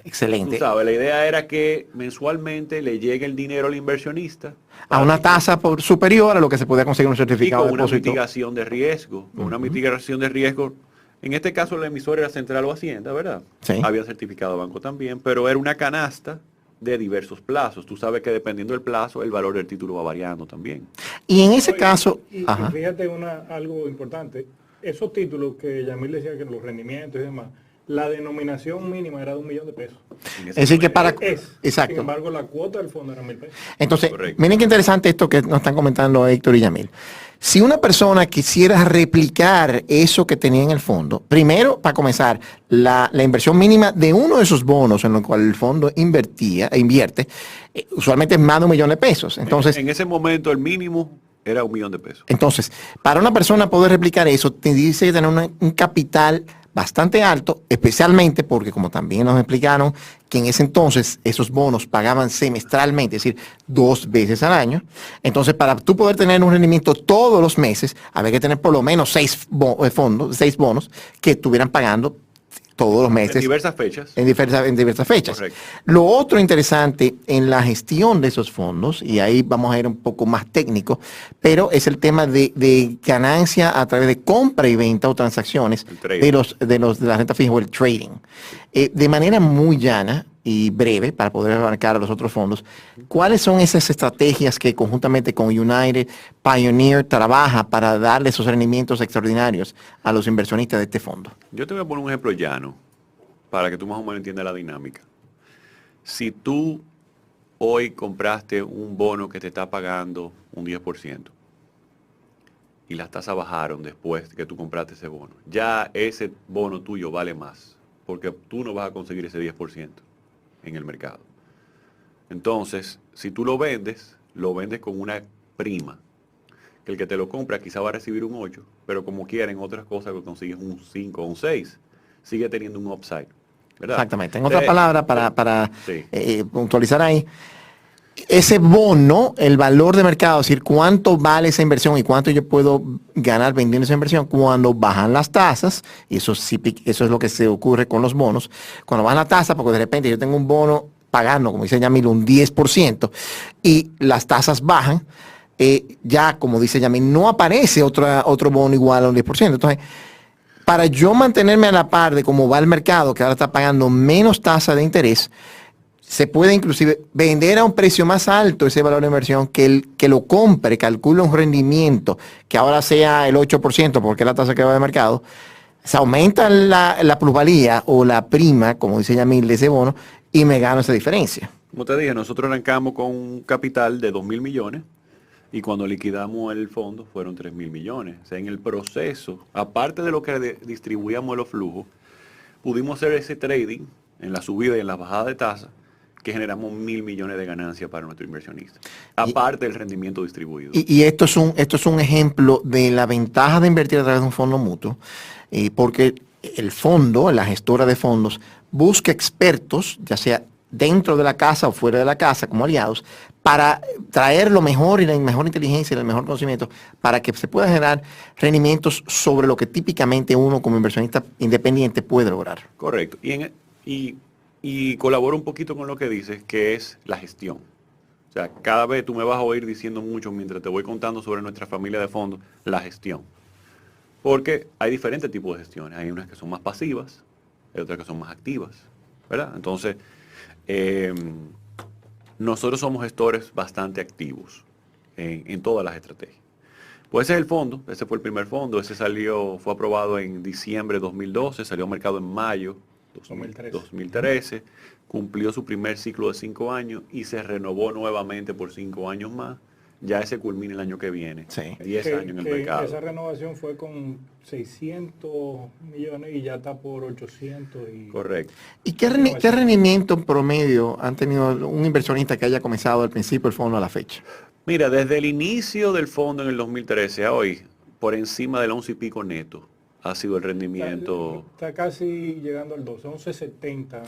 Excelente. Tú sabes, la idea era que mensualmente le llegue el dinero al inversionista A una tasa superior a lo que se podía conseguir un y certificado con de una depósito. mitigación de riesgo. Con una mitigación de riesgo. En este caso el emisor era Central o Hacienda, ¿verdad? Sí. Había certificado de banco también, pero era una canasta de diversos plazos. Tú sabes que dependiendo del plazo, el valor del título va variando también. Y en ese No, caso, y ajá, fíjate algo importante, esos títulos que Yamil decía que los rendimientos y demás, la denominación mínima era de $1.000.000. es decir que para... Sin Exacto. embargo, la cuota del fondo era $1.000. Entonces, Correcto. miren qué interesante esto que nos están comentando Héctor y Yamil. Si una persona quisiera replicar eso que tenía en el fondo, primero, para comenzar, la inversión mínima de uno de esos bonos en los cuales el fondo invierte, usualmente es más de $1.000.000. Entonces, En ese momento el mínimo era $1.000.000. entonces, para una persona poder replicar eso, dice que tener un capital bastante alto, especialmente porque, como también nos explicaron, que en ese entonces esos bonos pagaban semestralmente, es decir, 2 veces al año. Entonces, para tú poder tener un rendimiento todos los meses, había que tener por lo menos 6 bonos que estuvieran pagando todos los meses. En diversas fechas. En diversas fechas. Correcto. Lo otro interesante en la gestión de esos fondos, y ahí vamos a ir un poco más técnico, pero es el tema de ganancia a través de compra y venta o transacciones El trading. de la renta fija o el trading. De manera muy llana y breve, para poder abarcar a los otros fondos, ¿cuáles son esas estrategias que conjuntamente con United Pioneer trabaja para darle esos rendimientos extraordinarios a los inversionistas de este fondo? Yo te voy a poner un ejemplo llano para que tú más o menos entiendas la dinámica. Si tú hoy compraste un bono que te está pagando un 10% y las tasas bajaron después de que tú compraste ese bono, ya ese bono tuyo vale más porque tú no vas a conseguir ese 10% en el mercado. Entonces, si tú lo vendes con una prima, que el que te lo compra quizá va a recibir un 8, pero como quiera en otras cosas que consigues un 5 o un 6, sigue teniendo un upside, ¿verdad? Exactamente. En otras palabras, para Sí. puntualizar ahí, ese bono, el valor de mercado, es decir, cuánto vale esa inversión y cuánto yo puedo ganar vendiendo esa inversión cuando bajan las tasas, y eso es lo que se ocurre con los bonos, cuando bajan las tasas, porque de repente yo tengo un bono pagando, como dice Yamil, un 10%, y las tasas bajan, ya, como dice Yamil, no aparece otro bono igual a un 10%. Entonces, para yo mantenerme a la par de cómo va el mercado, que ahora está pagando menos tasa de interés, se puede inclusive vender a un precio más alto ese valor de inversión que el que lo compre, calcula un rendimiento que ahora sea el 8%, porque es la tasa que va de mercado, se aumenta la plusvalía o la prima, como dice Yamil, de ese bono, y me gano esa diferencia. Como te dije, nosotros arrancamos con un capital de 2.000 millones y cuando liquidamos el fondo fueron 3.000 millones. O sea, en el proceso, aparte de lo que distribuíamos los flujos, pudimos hacer ese trading en la subida y en la bajada de tasa que generamos 1.000 millones de ganancias para nuestro inversionista. Aparte del rendimiento distribuido. Y esto es un ejemplo de la ventaja de invertir a través de un fondo mutuo, porque el fondo, la gestora de fondos, busca expertos, ya sea dentro de la casa o fuera de la casa, como aliados, para traer lo mejor y la mejor inteligencia y el mejor conocimiento para que se pueda generar rendimientos sobre lo que típicamente uno como inversionista independiente puede lograr. Correcto. Y colaboro un poquito con lo que dices, que es la gestión. O sea, cada vez tú me vas a oír diciendo mucho mientras te voy contando sobre nuestra familia de fondos, la gestión. Porque hay diferentes tipos de gestiones. Hay unas que son más pasivas, hay otras que son más activas, ¿verdad? Entonces, nosotros somos gestores bastante activos en todas las estrategias. Pues ese es el fondo, ese fue el primer fondo, ese fue aprobado en diciembre de 2012, salió al mercado en mayo 2013, cumplió su primer ciclo de 5 años y se renovó nuevamente por 5 años más. Ya ese culmina el año que viene, Sí. 10 años en el mercado. Esa renovación fue con 600 millones y ya está por 800. Correcto. ¿Y qué rendimiento en promedio han tenido un inversionista que haya comenzado al principio el fondo a la fecha? Mira, desde el inicio del fondo en el 2013 a hoy, por encima del 11 y pico neto ha sido el rendimiento. Está casi llegando al 12, 11.70.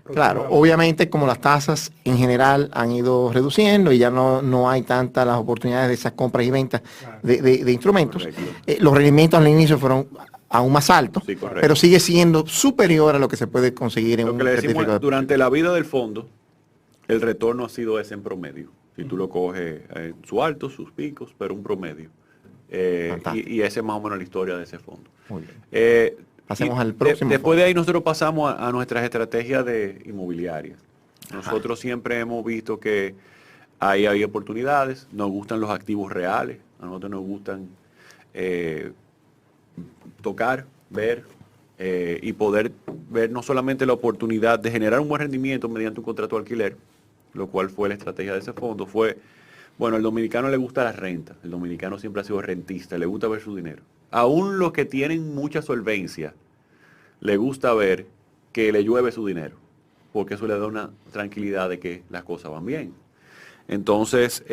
Claro, obviamente como las tasas en general han ido reduciendo y ya no hay tantas las oportunidades de esas compras y ventas Claro. de instrumentos, Correcto. los rendimientos al inicio fueron aún más altos, Sí, correcto. pero sigue siendo superior a lo que se puede conseguir en Lo un que le decimos certificado. durante la vida del fondo, el retorno ha sido ese en promedio. Si tú lo coges en su alto, sus picos, pero un promedio. Fantástico. Y esa es más o menos la historia de ese fondo. Muy bien. Y Pasemos al próximo después fondo. de ahí nosotros pasamos a nuestras estrategias de inmobiliarias. Nosotros siempre hemos visto que ahí hay oportunidades, nos gustan los activos reales, a nosotros nos gustan tocar, ver y poder ver no solamente la oportunidad de generar un buen rendimiento mediante un contrato de alquiler, lo cual fue la estrategia de ese fondo, bueno, al dominicano le gusta la renta, el dominicano siempre ha sido rentista, le gusta ver su dinero. Aún los que tienen mucha solvencia, le gusta ver que le llueve su dinero, porque eso le da una tranquilidad de que las cosas van bien. Entonces,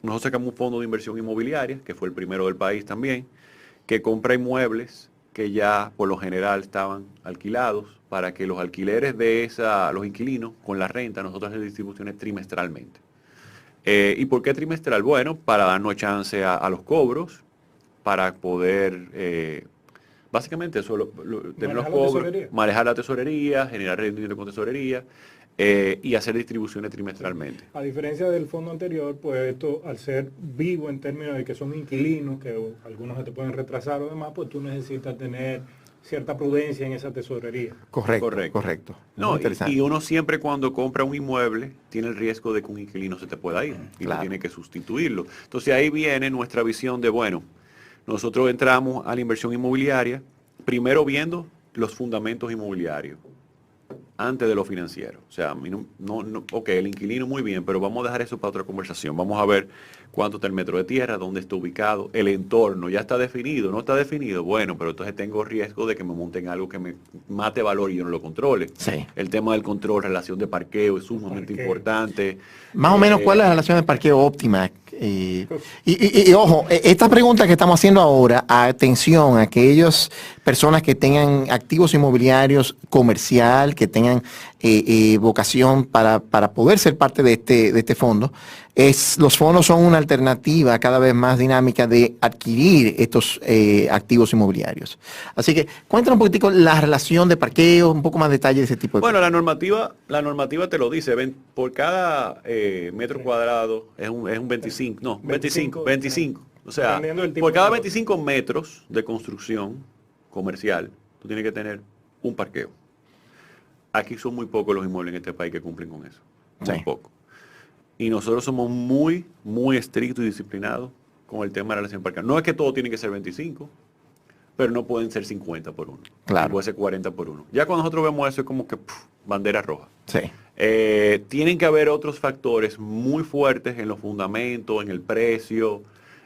nosotros sacamos un fondo de inversión inmobiliaria, que fue el primero del país también, que compra inmuebles que ya por lo general estaban alquilados, para que los alquileres de los inquilinos con la renta, nosotros hacemos distribuciones trimestralmente. ¿Y por qué trimestral? Bueno, para darnos chance a los cobros, para poder, básicamente eso, tener los cobros, manejar la tesorería, generar rendimiento con tesorería y hacer distribuciones trimestralmente. A diferencia del fondo anterior, pues esto al ser vivo en términos de que son inquilinos, que algunos se te pueden retrasar o demás, pues tú necesitas tener cierta prudencia en esa tesorería. Correcto. No, Muy interesante. y uno siempre cuando compra un inmueble tiene el riesgo de que un inquilino se te pueda ir y Claro. tú tienes que sustituirlo. Entonces ahí viene nuestra visión de, bueno, nosotros entramos a la inversión inmobiliaria primero viendo los fundamentos inmobiliarios antes de lo financiero. O sea, a mí ok, el inquilino muy bien, pero vamos a dejar eso para otra conversación. Vamos a ver cuánto está el metro de tierra, dónde está ubicado, el entorno, ya está definido, no está definido. Bueno, pero entonces tengo riesgo de que me monten algo que me mate valor y yo no lo controle. Sí. El tema del control, relación de parqueo es sumamente importante. Más o menos, ¿cuál es la relación de parqueo óptima? Y ojo, esta pregunta que estamos haciendo ahora, atención a aquellas personas que tengan activos inmobiliarios comercial, que tengan vocación para poder ser parte de este fondo. Los fondos son una alternativa cada vez más dinámica de adquirir estos activos inmobiliarios. Así que cuéntanos un poquitico la relación de parqueo, un poco más detalle de ese tipo de Bueno, cosas. la normativa te lo dice, por cada metro cuadrado es un 25, no, 25. O sea, Dependiendo del tipo por cada de 25 metros de construcción comercial, tú tienes que tener un parqueo. Aquí son muy pocos los inmuebles en este país que cumplen con eso. Muy Sí. pocos. Y nosotros somos muy, muy estrictos y disciplinados con el tema de la relación de parqueo. No es que todo tiene que ser 25, pero no pueden ser 50 por uno. Claro. Puede ser 40 por uno. Ya cuando nosotros vemos eso es como que bandera roja. Sí. Tienen que haber otros factores muy fuertes en los fundamentos, en el precio,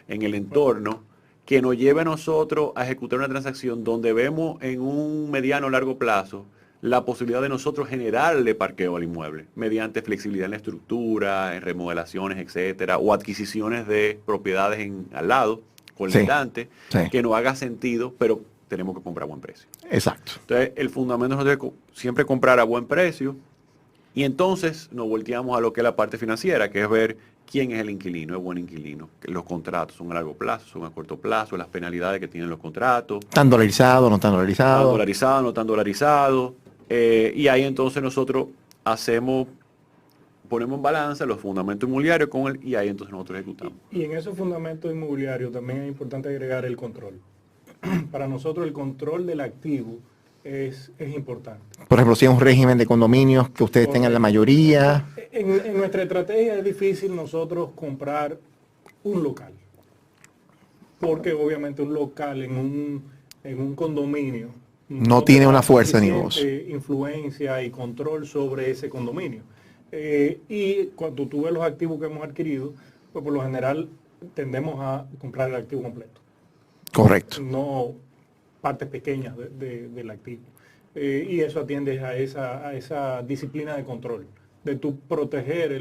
en el entorno, que nos lleve a nosotros a ejecutar una transacción donde vemos en un mediano o largo plazo la posibilidad de nosotros generarle parqueo al inmueble mediante flexibilidad en la estructura, en remodelaciones, etcétera, o adquisiciones de propiedades al lado, colindantes, Sí. que nos haga sentido, pero tenemos que comprar a buen precio. Exacto. Entonces, el fundamento es siempre comprar a buen precio y entonces nos volteamos a lo que es la parte financiera, que es ver quién es el inquilino, es buen inquilino. Los contratos son a largo plazo, son a corto plazo, las penalidades que tienen los contratos. ¿Están dolarizados, no están Están dolarizados? dolarizados, no están dolarizados. Y ahí entonces nosotros ponemos en balanza los fundamentos inmobiliarios y ahí entonces nosotros ejecutamos. Y en esos fundamentos inmobiliarios también es importante agregar el control. Para nosotros el control del activo es importante. Por ejemplo, si es un régimen de condominios que ustedes tengan la mayoría. En nuestra estrategia es difícil nosotros comprar un local. Porque obviamente un local en un condominio No tiene una fuerza ni voz. influencia y control sobre ese condominio. Y cuando tú ves los activos que hemos adquirido, pues por lo general tendemos a comprar el activo completo. Correcto. No partes pequeñas del activo. Y eso atiende a esa disciplina de control, de tu proteger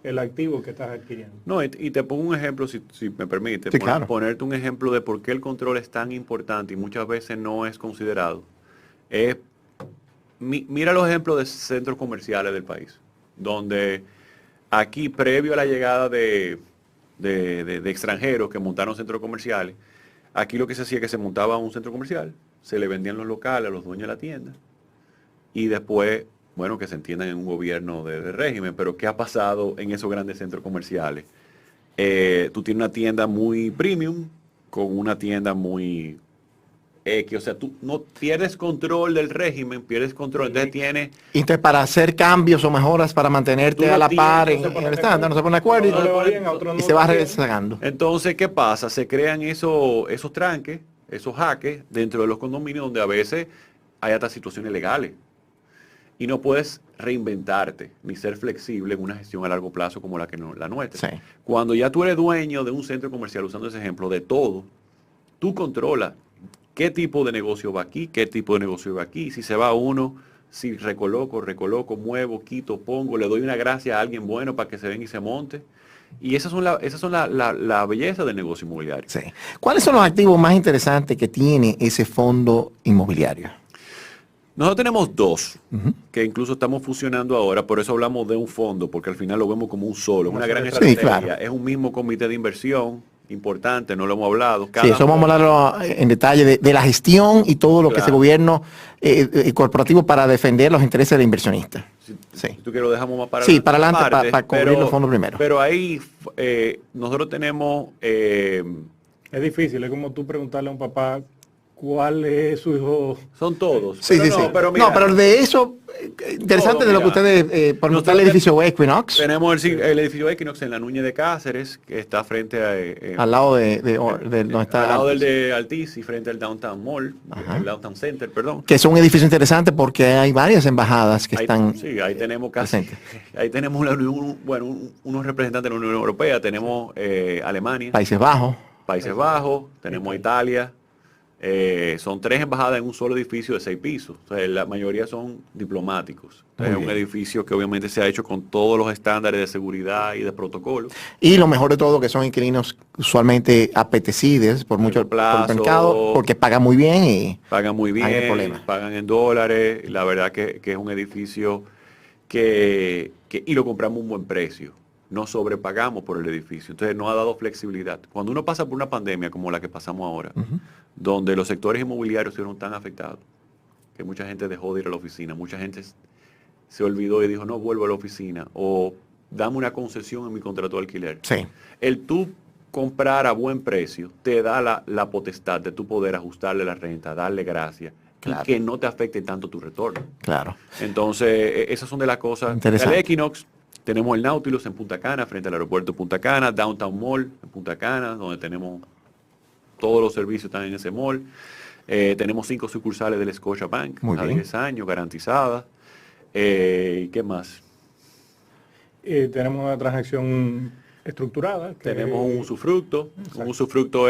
el activo que estás adquiriendo. No, y te pongo un ejemplo, si me permite, Sí, claro. ponerte un ejemplo de por qué el control es tan importante y muchas veces no es considerado. Mira los ejemplos de centros comerciales del país, donde aquí, previo a la llegada de extranjeros que montaron centros comerciales, aquí lo que se hacía es que se montaba un centro comercial, se le vendían los locales a los dueños de la tienda, y después, bueno, que se entiendan en un gobierno de régimen, pero ¿qué ha pasado en esos grandes centros comerciales? Tú tienes una tienda muy premium con una tienda muy X, o sea, tú no pierdes control del régimen, pierdes control, entonces tienes... Entonces, para hacer cambios o mejoras para mantenerte Tú no a la tienes, par no en se el ponen estándar, no se pone de acuerdo Uno le va bien, a otro y no se va le va bien. rezagando. Entonces, ¿qué pasa? Se crean esos tranques, esos jaques dentro de los condominios donde a veces hay hasta situaciones legales. Y no puedes reinventarte ni ser flexible en una gestión a largo plazo como la nuestra. Sí. Cuando ya tú eres dueño de un centro comercial, usando ese ejemplo, de todo, tú controlas qué tipo de negocio va aquí, qué tipo de negocio va aquí. Si se va uno, si recoloco, muevo, quito, pongo, le doy una gracia a alguien bueno para que se venga y se monte. Y esas son la belleza del negocio inmobiliario. Sí. ¿Cuáles son los activos más interesantes que tiene ese fondo inmobiliario? Nosotros tenemos dos, que incluso estamos fusionando ahora, por eso hablamos de un fondo, porque al final lo vemos como un solo, es una gran Sí, estrategia, claro. es un mismo comité de inversión importante, no lo hemos hablado. Sí, eso vamos a hablarlo en detalle de la gestión y todo lo que Claro. hace gobierno corporativo para defender los intereses del inversionista. Si Sí. tú quieres lo dejamos más para Sí, para adelante, aparte, para cubrir los fondos primero. Pero ahí nosotros tenemos... Es difícil, es como tú preguntarle a un papá cuál es su hijo. son todos. Sí, Pero sí, no, sí. Pero mira, No, pero de eso, interesante Todo, de lo que mira. ustedes, por ejemplo, está el edificio Equinox, tenemos el edificio Equinox en la Núñez de Cáceres, que está frente a... al lado de donde está, al lado del de Altiz y frente al Downtown Mall, Ajá. el Downtown Center, perdón. que es un edificio interesante porque hay varias embajadas que Ahí- están... sí, ahí tenemos casi, presentes. ahí tenemos unos representantes de la Unión Europea, tenemos Alemania, Países Bajos. Países Bajos, tenemos Italia, son 3 embajadas en un solo edificio de 6 pisos, o sea, la mayoría son diplomáticos. Entonces, Muy es un bien. edificio que obviamente se ha hecho con todos los estándares de seguridad y de protocolo. Y lo mejor de todo, que son inquilinos usualmente apetecidos por mucho por el plazo. mercado, porque pagan muy bien y Pagan muy Ahí hay bien, problema. pagan en dólares, la verdad que es un edificio y lo compramos a un buen precio, no sobrepagamos por el edificio, entonces nos ha dado flexibilidad. Cuando uno pasa por una pandemia como la que pasamos ahora, donde los sectores inmobiliarios fueron tan afectados, que mucha gente dejó de ir a la oficina, mucha gente se olvidó y dijo, no vuelvo a la oficina, o dame una concesión en mi contrato de alquiler. sí, El tú comprar a buen precio te da la potestad de tú poder ajustarle la renta, darle gracia, Claro. y que no te afecte tanto tu retorno. claro. Entonces, esas son de las cosas. Interesante. El Equinox, tenemos el Nautilus en Punta Cana, frente al aeropuerto de Punta Cana, Downtown Mall en Punta Cana, donde tenemos todos los servicios están en ese mall. Tenemos 5 sucursales del Scotiabank, Muy a bien. 10 años, garantizadas. ¿Qué más? Tenemos una transacción estructurada. que- Tenemos un usufructo. Exacto. Un usufructo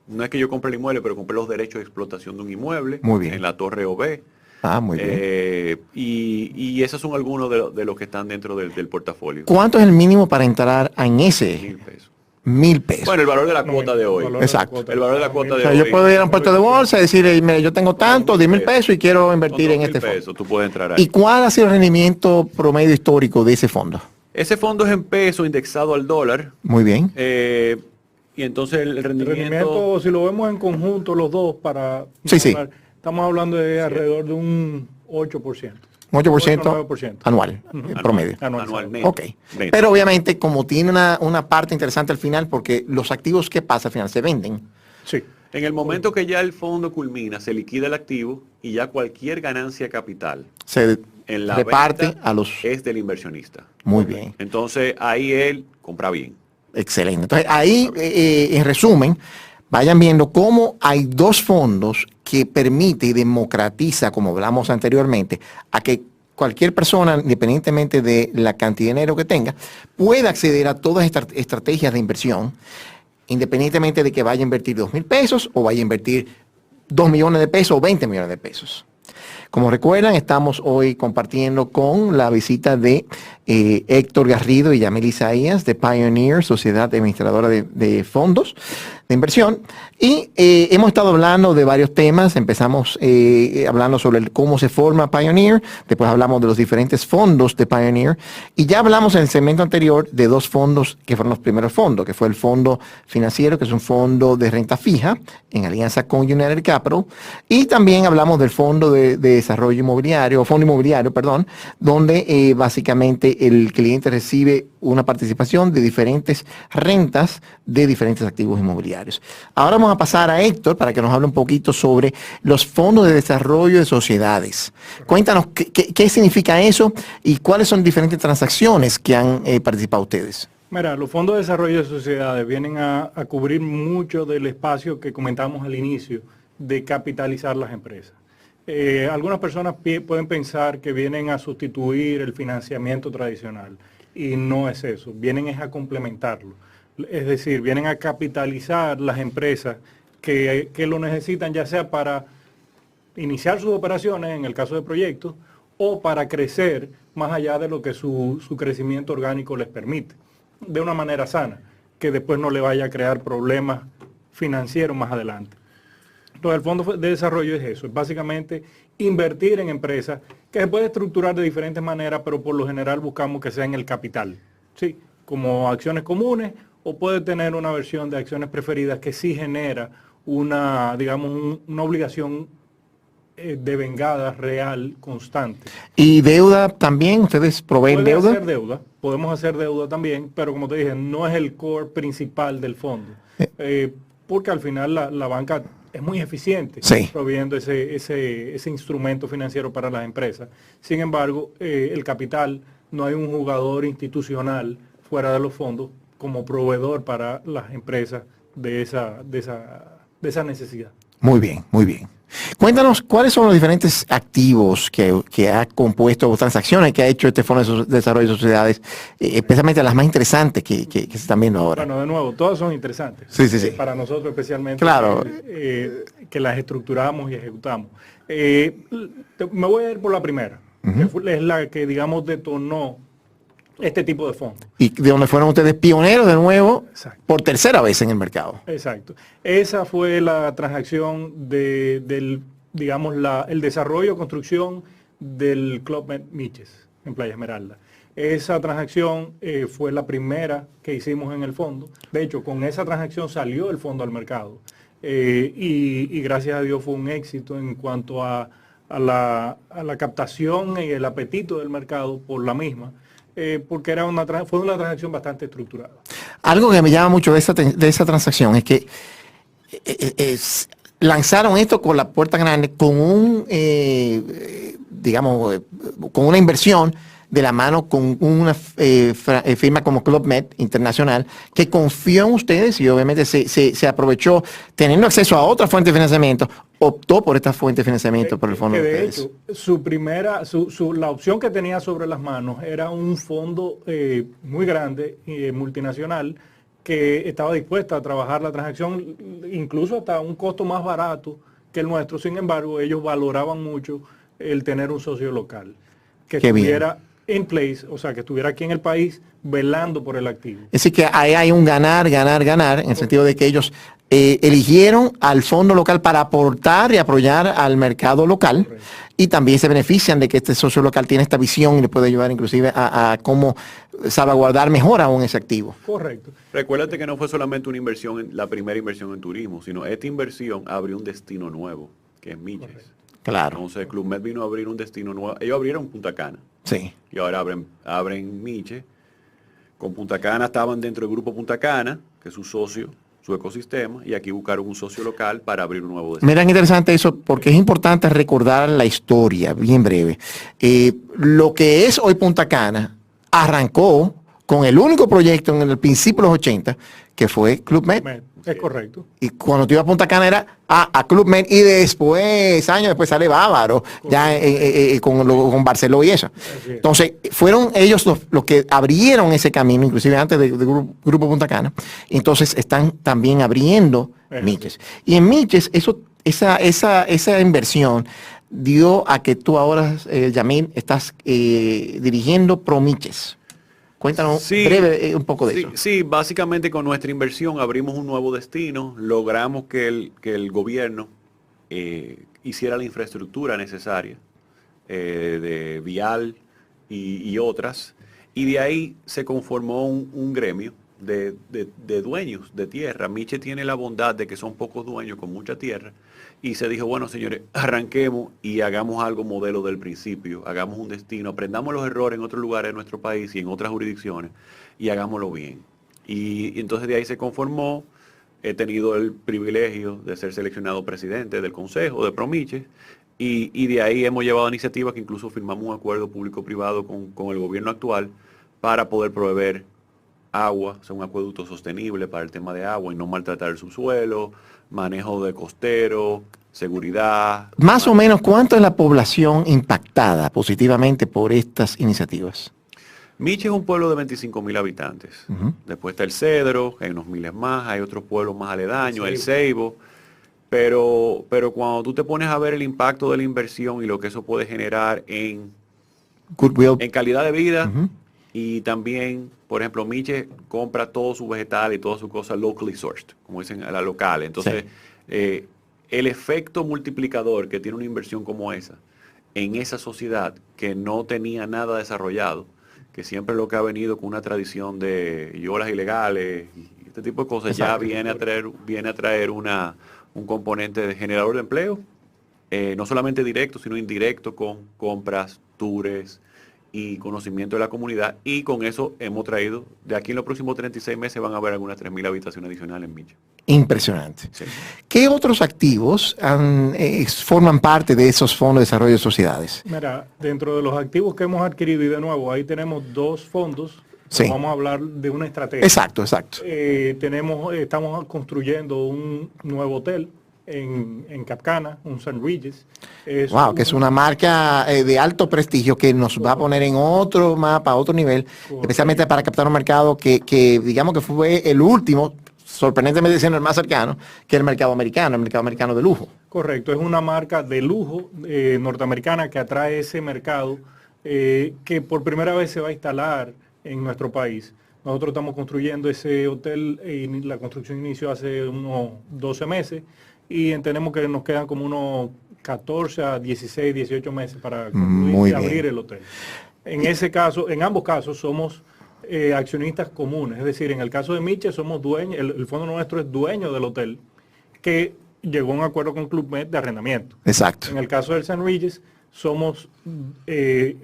no es que yo compre el inmueble, pero compré los derechos de explotación de un inmueble Muy bien. en la Torre OB. Ah, muy bien. Y esos son algunos de los que están dentro del portafolio. ¿Cuánto es el mínimo para entrar en ese 1.000 pesos. 1.000 pesos? Bueno, el valor de la No, cuota de hoy. valor de la Exacto. cuota. El valor de la cuota O de sea, hoy. yo puedo ir a un puesto de bolsa y decir, mire, yo tengo tanto, 10.000 pesos y quiero invertir Con en 2.000 este fondo. pesos, tú puedes entrar ¿Y ahí. cuál ha sido el rendimiento promedio histórico de ese fondo? Ese fondo es en peso indexado al dólar. Muy bien. Y entonces el El rendimiento... rendimiento, si lo vemos en conjunto los dos, Sí, sí. estamos hablando de alrededor de un 8%. Un 8% 9%. anual, en promedio. Anualmente. Ok. Neto. Pero obviamente, como tiene una parte interesante al final, porque los activos, ¿qué pasa al final? Se venden. Sí. En el momento que ya el fondo culmina, se liquida el activo y ya cualquier ganancia capital Se en la reparte venta a los... es del inversionista. Muy bien. Entonces ahí él compra bien. Excelente. Entonces, ahí, en resumen, vayan viendo cómo hay dos fondos que permite y democratiza, como hablamos anteriormente, a que cualquier persona, independientemente de la cantidad de dinero que tenga, pueda acceder a todas estas estrategias de inversión, independientemente de que vaya a invertir 2.000 pesos o vaya a invertir 2 millones de pesos o 20 millones de pesos. Como recuerdan, estamos hoy compartiendo con la visita de Héctor Garrido y Yamil Isaías de Pioneer, Sociedad Administradora de Fondos de Inversión. Y hemos estado hablando de varios temas. Empezamos hablando sobre cómo se forma Pioneer, después hablamos de los diferentes fondos de Pioneer, y ya hablamos en el segmento anterior de dos fondos que fueron los primeros fondos, que fue el fondo financiero, que es un fondo de renta fija en alianza con United Capital, y también hablamos del fondo de desarrollo inmobiliario, o fondo inmobiliario, perdón, donde básicamente el cliente recibe una participación de diferentes rentas de diferentes activos inmobiliarios. Ahora vamos a pasar a Héctor para que nos hable un poquito sobre los fondos de desarrollo de sociedades. Cuéntanos qué significa eso y cuáles son diferentes transacciones que han participado ustedes. Mira, los fondos de desarrollo de sociedades vienen a cubrir mucho del espacio que comentamos al inicio de capitalizar las empresas. Algunas personas pueden pensar que vienen a sustituir el financiamiento tradicional y no es eso, vienen es a complementarlo. Es decir, vienen a capitalizar las empresas que lo necesitan, ya sea para iniciar sus operaciones, en el caso de proyectos, o para crecer más allá de lo que su crecimiento orgánico les permite, de una manera sana, que después no le vaya a crear problemas financieros más adelante. Entonces, el Fondo de Desarrollo es eso, es básicamente invertir en empresas que se puede estructurar de diferentes maneras, pero por lo general buscamos que sea en el capital, ¿sí? Como acciones comunes, o puede tener una versión de acciones preferidas que sí genera una, digamos, una obligación de vengada real constante. ¿Y deuda también? ¿Ustedes proveen deuda? Hacer deuda? Podemos hacer deuda también, pero como te dije, no es el core principal del fondo. Porque al final la banca es muy eficiente, sí, proveyendo ese instrumento financiero para las empresas. Sin embargo, el capital, no hay un jugador institucional fuera de los fondos como proveedor para las empresas de esa necesidad. Muy bien, muy bien. Cuéntanos, ¿cuáles son los diferentes activos que ha compuesto o transacciones que ha hecho este Fondo de Desarrollo de Sociedades, especialmente las más interesantes que se están viendo ahora? Bueno, de nuevo, todas son interesantes. Sí, sí, sí. Para nosotros especialmente, claro, que las estructuramos y ejecutamos. Me voy a ir por la primera, que es la que, digamos, detonó este tipo de fondos. Y de donde fueron ustedes pioneros de nuevo, exacto, por tercera vez en el mercado. Exacto. Esa fue la transacción del desarrollo, construcción del Club Med Miches en Playa Esmeralda. Esa transacción fue la primera que hicimos en el fondo. De hecho, con esa transacción salió el fondo al mercado. Y gracias a Dios fue un éxito en cuanto a la captación y el apetito del mercado por la misma. Porque fue una transacción bastante estructurada. Algo que me llama mucho de esa transacción es que lanzaron esto con la puerta grande, con con una inversión de la mano con una firma como Club Med Internacional, que confió en ustedes y obviamente se aprovechó, teniendo acceso a otra fuente de financiamiento, optó por esta fuente de financiamiento por el fondo de ustedes. Hecho, la opción que tenía sobre las manos era un fondo muy grande, multinacional, que estaba dispuesta a trabajar la transacción, incluso hasta un costo más barato que el nuestro. Sin embargo, ellos valoraban mucho el tener un socio local que estuviera in place, o sea, que estuviera aquí en el país velando por el activo. Es decir, que ahí hay un ganar, ganar, ganar, en el sentido de que ellos eligieron al fondo local para aportar y apoyar al mercado local. Correcto. Y también se benefician de que este socio local tiene esta visión y le puede ayudar inclusive a cómo salvaguardar mejor aún ese activo. Correcto. Recuérdate que no fue solamente una inversión, la primera inversión en turismo, sino esta inversión abrió un destino nuevo, que es Miches. Correcto. Claro. Entonces Club Med vino a abrir un destino nuevo. Ellos abrieron Punta Cana. Sí. Y ahora abren Miche. Con Punta Cana estaban dentro del grupo Punta Cana, que es su socio, su ecosistema, y aquí buscaron un socio local para abrir un nuevo destino. Mira, es interesante eso, porque es importante recordar la historia, bien breve. Lo que es hoy Punta Cana arrancó con el único proyecto en el principio de los 80, que fue Club Med. Es correcto. Y cuando te iba a Punta Cana era a Club Med, y después, años después sale Bávaro, correcto, ya con Barceló y eso. Entonces, fueron ellos los que abrieron ese camino, inclusive antes del Grupo Punta Cana. Entonces, están también abriendo Miches. Y en Miches, esa inversión dio a que tú ahora, Yamil, estás dirigiendo Pro Miches. Cuéntanos Sí, breve un poco de sí, eso. sí, básicamente con nuestra inversión abrimos un nuevo destino, logramos que el gobierno hiciera la infraestructura necesaria de vial y otras, y de ahí se conformó un gremio de dueños de tierra. Miche tiene la bondad de que son pocos dueños con mucha tierra, y se dijo, bueno señores, arranquemos y hagamos algo modelo del principio, hagamos un destino, aprendamos los errores en otros lugares de nuestro país y en otras jurisdicciones, y hagámoslo bien. Y entonces de ahí se conformó. He tenido el privilegio de ser seleccionado presidente del Consejo de Promiche, y de ahí hemos llevado iniciativas que incluso firmamos un acuerdo público-privado con el gobierno actual para poder proveer agua, o sea, un acueducto sostenible para el tema de agua y no maltratar el subsuelo, manejo de costero, seguridad. Más o menos, ¿cuánto es la población impactada positivamente por estas iniciativas? Miche es un pueblo de 25.000 habitantes. Después está el Cedro, hay unos miles más, hay otros pueblos más aledaños, el Ceibo. Pero cuando tú te pones a ver el impacto de la inversión y lo que eso puede generar en Goodwill. calidad de vida, y también, por ejemplo, Miche compra todo su vegetal y todas sus cosas locally sourced, como dicen a la local. Entonces, el efecto multiplicador que tiene una inversión como esa en esa sociedad que no tenía nada desarrollado, que siempre lo que ha venido con una tradición de yolas ilegales y este tipo de cosas, Exacto. ya viene a traer un componente de generador de empleo, no solamente directo, sino indirecto, con compras, tours y conocimiento de la comunidad. Y con eso hemos traído, de aquí en los próximos 36 meses van a haber algunas 3.000 habitaciones adicionales en Miche. Impresionante. Sí. ¿Qué otros activos forman parte de esos fondos de desarrollo de sociedades? Mira, dentro de los activos que hemos adquirido, y de nuevo, ahí tenemos dos fondos. Sí. Vamos a hablar de una estrategia. Exacto, exacto. Estamos construyendo un nuevo hotel en Capcana, un St. Regis. Wow, que es una marca de alto prestigio que nos va a poner en otro mapa, otro nivel, especialmente para captar un mercado que digamos que fue el último, sorprendentemente siendo el más cercano, que el mercado americano de lujo. Correcto, es una marca de lujo norteamericana que atrae ese mercado que por primera vez se va a instalar en nuestro país. Nosotros estamos construyendo ese hotel y la construcción inició hace unos 12 meses y entendemos que nos quedan como unos 14 a 16, 18 meses para concluir y abrir el hotel. En ese caso, en ambos casos somos accionistas comunes, es decir, en el caso de Miche somos dueños, el fondo nuestro es dueño del hotel que llegó a un acuerdo con Club Med de arrendamiento. Exacto. En el caso del St. Regis somos,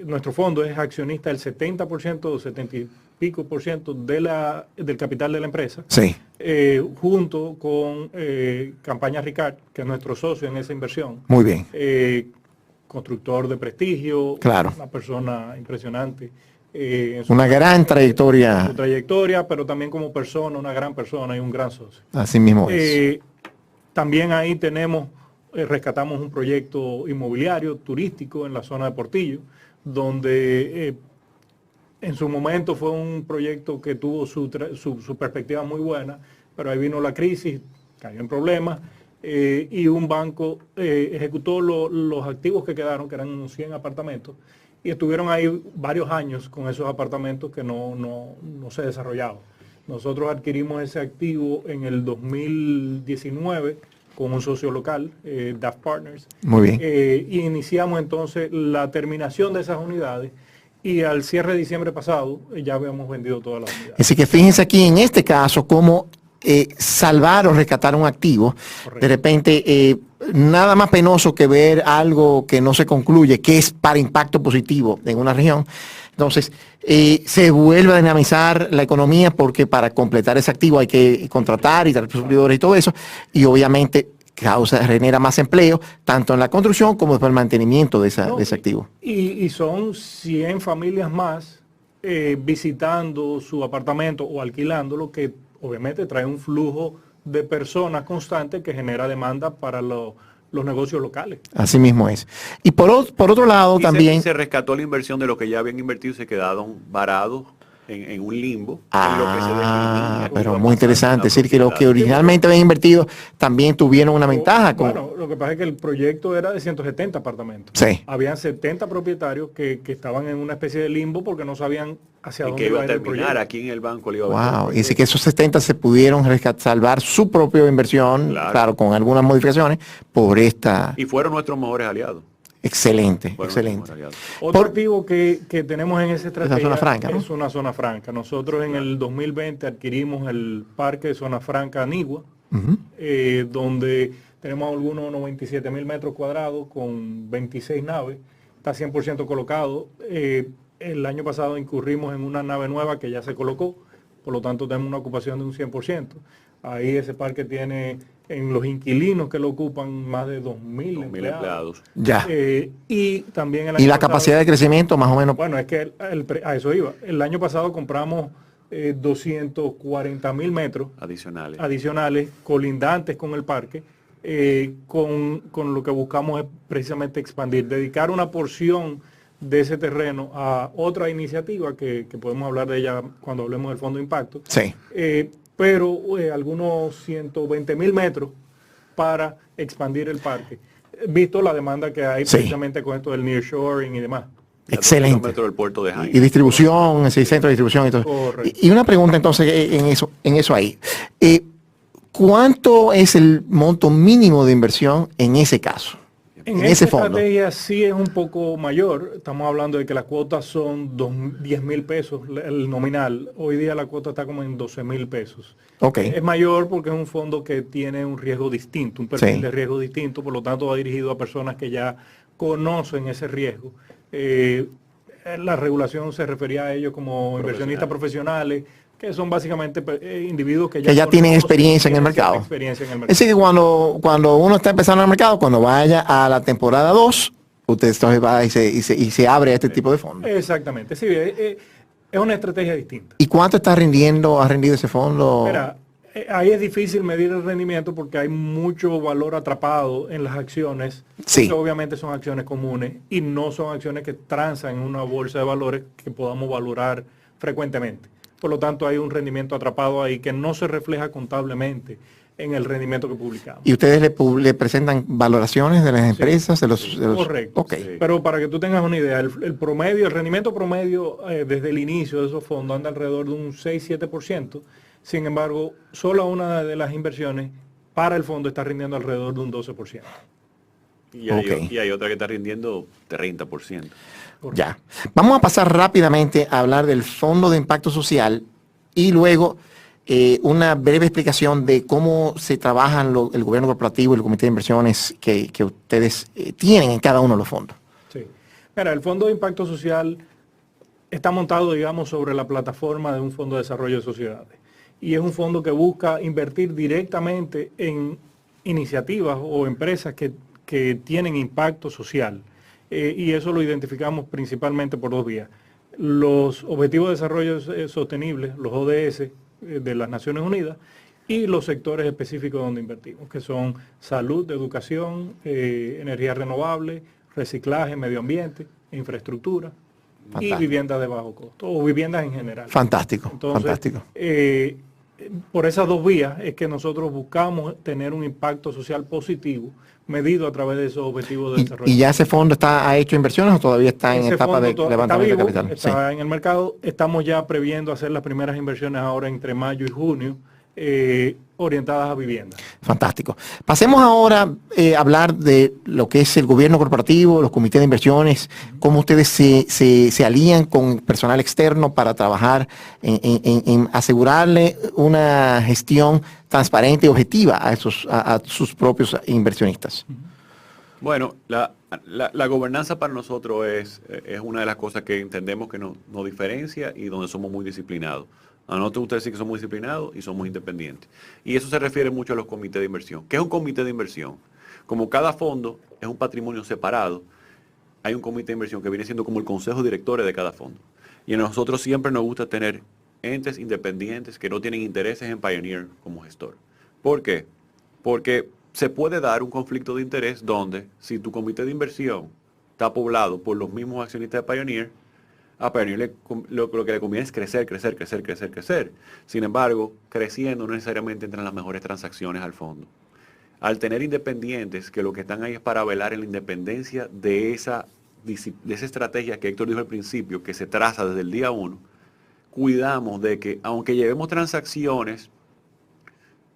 nuestro fondo es accionista del 70%, 70 y pico por ciento del capital de la empresa, Sí. junto con Campaña Ricard, que es nuestro socio en esa inversión. Muy bien. Constructor de prestigio, Claro. una persona impresionante. Una gran trayectoria. Su trayectoria, pero también como persona, una gran persona y un gran socio. Así mismo es. También ahí tenemos, rescatamos un proyecto inmobiliario turístico en la zona de Portillo, donde en su momento fue un proyecto que tuvo su perspectiva muy buena, pero ahí vino la crisis, cayó en problemas, y un banco ejecutó los activos que quedaron, que eran unos 100 apartamentos, y estuvieron ahí varios años con esos apartamentos que no se desarrollaban. Nosotros adquirimos ese activo en el 2019 con un socio local, DAF Partners. Muy bien. Y iniciamos entonces la terminación de esas unidades y al cierre de diciembre pasado ya habíamos vendido todas las unidades. Así que fíjense aquí en este caso cómo salvar o rescatar un activo. Correcto. De repente, nada más penoso que ver algo que no se concluye, que es para impacto positivo en una región. Entonces, se vuelve a dinamizar la economía porque para completar ese activo hay que contratar y traer suplidores y todo eso. Y obviamente genera más empleo, tanto en la construcción como después el mantenimiento de ese activo. Y son 100 familias más visitando su apartamento o alquilándolo, que obviamente trae un flujo de personas constante que genera demanda para los negocios locales. Así mismo es. Y por otro lado Y también... se rescató la inversión de lo que ya habían invertido y se quedaron varados en un limbo. En lo que se definía que Pero iba a muy pasar interesante. en Es la decir, que los que propiedad. originalmente habían invertido también tuvieron una ventaja. Bueno, lo que pasa es que el proyecto era de 170 apartamentos. Sí. Habían 70 propietarios que estaban en una especie de limbo porque no sabían hacia En dónde que iba iba a a ir el terminar, proyecto. aquí en el banco le iba a vender el Wow. Y proyecto. así que esos 70 se pudieron salvar su propia inversión, Claro. claro, con algunas modificaciones, por esta. Y fueron nuestros mejores aliados. Excelente, Fueron excelente. nuestros mejores aliados. Otro Por- activo que tenemos en esa estrategia zona franca, ¿no? es una zona franca. Nosotros en el 2020 adquirimos el parque de zona franca Anigua, Ujú. donde tenemos algunos 97.000 metros cuadrados con 26 naves. Está 100% colocado. El año pasado incurrimos en una nave nueva que ya se colocó, por lo tanto tenemos una ocupación de un 100%. Ahí ese parque tiene en los inquilinos que lo ocupan más de 2.000 empleados. Ya. Y también el Y año la pasado- capacidad de crecimiento, más o menos. bueno, es que a eso iba. El año pasado compramos 240.000 metros Adicionales. adicionales colindantes con el parque, con lo que buscamos es precisamente expandir, dedicar una porción de ese terreno a otra iniciativa que podemos hablar de ella cuando hablemos del Fondo de Impacto, Sí. pero algunos 120.000 metros para expandir el parque, visto la demanda que hay Sí. precisamente con esto del nearshoring y demás. A 2 Excelente. kilómetros del puerto de Jaén. Y distribución, ese centro de distribución y todo. Correcto. Y una pregunta entonces en eso ahí. ¿Cuánto es el monto mínimo de inversión en ese caso? En ese esta fondo. estrategia sí es un poco mayor. Estamos hablando de que las cuotas son 10.000 pesos, el nominal. Hoy día la cuota está como en 12.000 pesos. Ok. Es mayor porque es un fondo que tiene un riesgo distinto, un perfil Sí. de riesgo distinto, por lo tanto va dirigido a personas que ya conocen ese riesgo. La regulación se refería a ellos como inversionistas profesionales, que son básicamente individuos que Que ya tienen conocen, experiencia en el tienen cierta mercado. experiencia en el Es mercado. decir, que cuando uno está empezando en el mercado, cuando vaya a la temporada 2, usted entonces va y se abre a este tipo de fondos. Exactamente, sí, es una estrategia distinta. ¿Y cuánto ha rendido ese fondo? Mira, ahí es difícil medir el rendimiento porque hay mucho valor atrapado en las acciones. Sí. Porque obviamente son acciones comunes y no son acciones que transan en una bolsa de valores que podamos valorar frecuentemente. Por lo tanto, hay un rendimiento atrapado ahí que no se refleja contablemente en el rendimiento que publicamos. ¿Y ustedes le presentan valoraciones de las empresas? De los, Correcto. Ok. Sí. Pero para que tú tengas una idea, el promedio, el rendimiento promedio desde el inicio de esos fondos anda alrededor de un 6-7%. Sin embargo, solo una de las inversiones para el fondo está rindiendo alrededor de un 12%. Y hay, Ok. y hay otra que está rindiendo 30%. Ya. Vamos a pasar rápidamente a hablar del Fondo de Impacto Social y luego una breve explicación de cómo se trabajan el gobierno corporativo y el comité de inversiones que ustedes tienen en cada uno de los fondos. Sí. Mira, el Fondo de Impacto Social está montado, digamos, sobre la plataforma de un Fondo de Desarrollo de Sociedades. Y es un fondo que busca invertir directamente en iniciativas o empresas que tienen impacto social. Y eso lo identificamos principalmente por dos vías. Los Objetivos de Desarrollo Sostenible, los ODS de las Naciones Unidas, y los sectores específicos donde invertimos, que son salud, educación, energía renovable, reciclaje, medio ambiente, infraestructura Fantástico. y viviendas de bajo costo, o viviendas en general. Fantástico, Entonces, fantástico. Por esas dos vías es que nosotros buscamos tener un impacto social positivo medido a través de esos objetivos de desarrollo. ¿Y ya ese fondo ha hecho inversiones o todavía está en Ese etapa fondo de está levantamiento de vivo, capital? Sí. está en el mercado. Estamos ya previendo hacer las primeras inversiones ahora entre mayo y junio, orientadas a vivienda. Fantástico. Pasemos ahora a hablar de lo que es el gobierno corporativo, los comités de inversiones, cómo ustedes se alían con personal externo para trabajar en asegurarle una gestión transparente y objetiva a sus propios inversionistas. Bueno, la gobernanza para nosotros es una de las cosas que entendemos que nos diferencia y donde somos muy disciplinados. A nosotros ustedes sí que somos disciplinados y somos independientes. Y eso se refiere mucho a los comités de inversión. ¿Qué es un comité de inversión? Como cada fondo es un patrimonio separado, hay un comité de inversión que viene siendo como el consejo director de cada fondo. Y a nosotros siempre nos gusta tener entes independientes que no tienen intereses en Pioneer como gestor. ¿Por qué? Porque se puede dar un conflicto de interés donde si tu comité de inversión está poblado por los mismos accionistas de Pioneer, A Pioneer lo que le conviene es crecer. Sin embargo, creciendo no necesariamente entran las mejores transacciones al fondo. Al tener independientes que lo que están ahí es para velar en la independencia de esa estrategia que Héctor dijo al principio, que se traza desde el día 1, cuidamos de que, aunque llevemos transacciones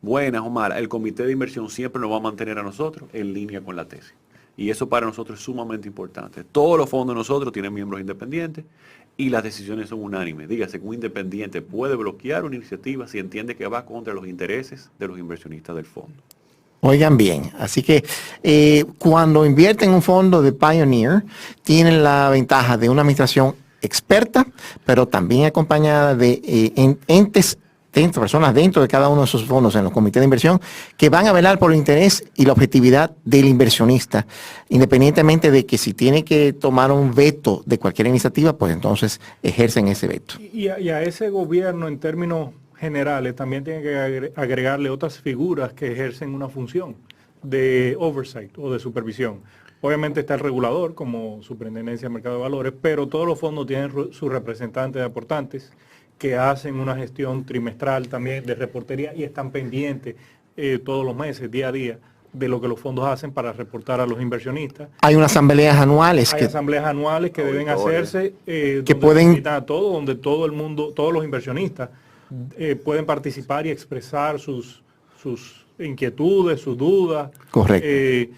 buenas o malas, el comité de inversión siempre nos va a mantener a nosotros en línea con la tesis. Y eso para nosotros es sumamente importante. Todos los fondos de nosotros tienen miembros independientes y las decisiones son unánimes. Dígase que un independiente puede bloquear una iniciativa si entiende que va contra los intereses de los inversionistas del fondo. Oigan bien, así que cuando invierten en un fondo de Pioneer, tienen la ventaja de una administración experta, pero también acompañada de personas dentro de cada uno de esos fondos en los comités de inversión que van a velar por el interés y la objetividad del inversionista, independientemente de que si tiene que tomar un veto de cualquier iniciativa, pues entonces ejercen ese veto. Y a ese gobierno, en términos generales, también tienen que agregarle otras figuras que ejercen una función de oversight o de supervisión. Obviamente está el regulador como Superintendencia de Mercado de Valores, pero todos los fondos tienen sus representantes de aportantes que hacen una gestión trimestral también de reportería y están pendientes todos los meses, día a día, de lo que los fondos hacen para reportar a los inversionistas. Hay unas asambleas anuales. Hay asambleas anuales que deben hacerse, que pueden invitan a todos, donde todo el mundo, todos los inversionistas pueden participar y expresar sus inquietudes, sus dudas. Correcto.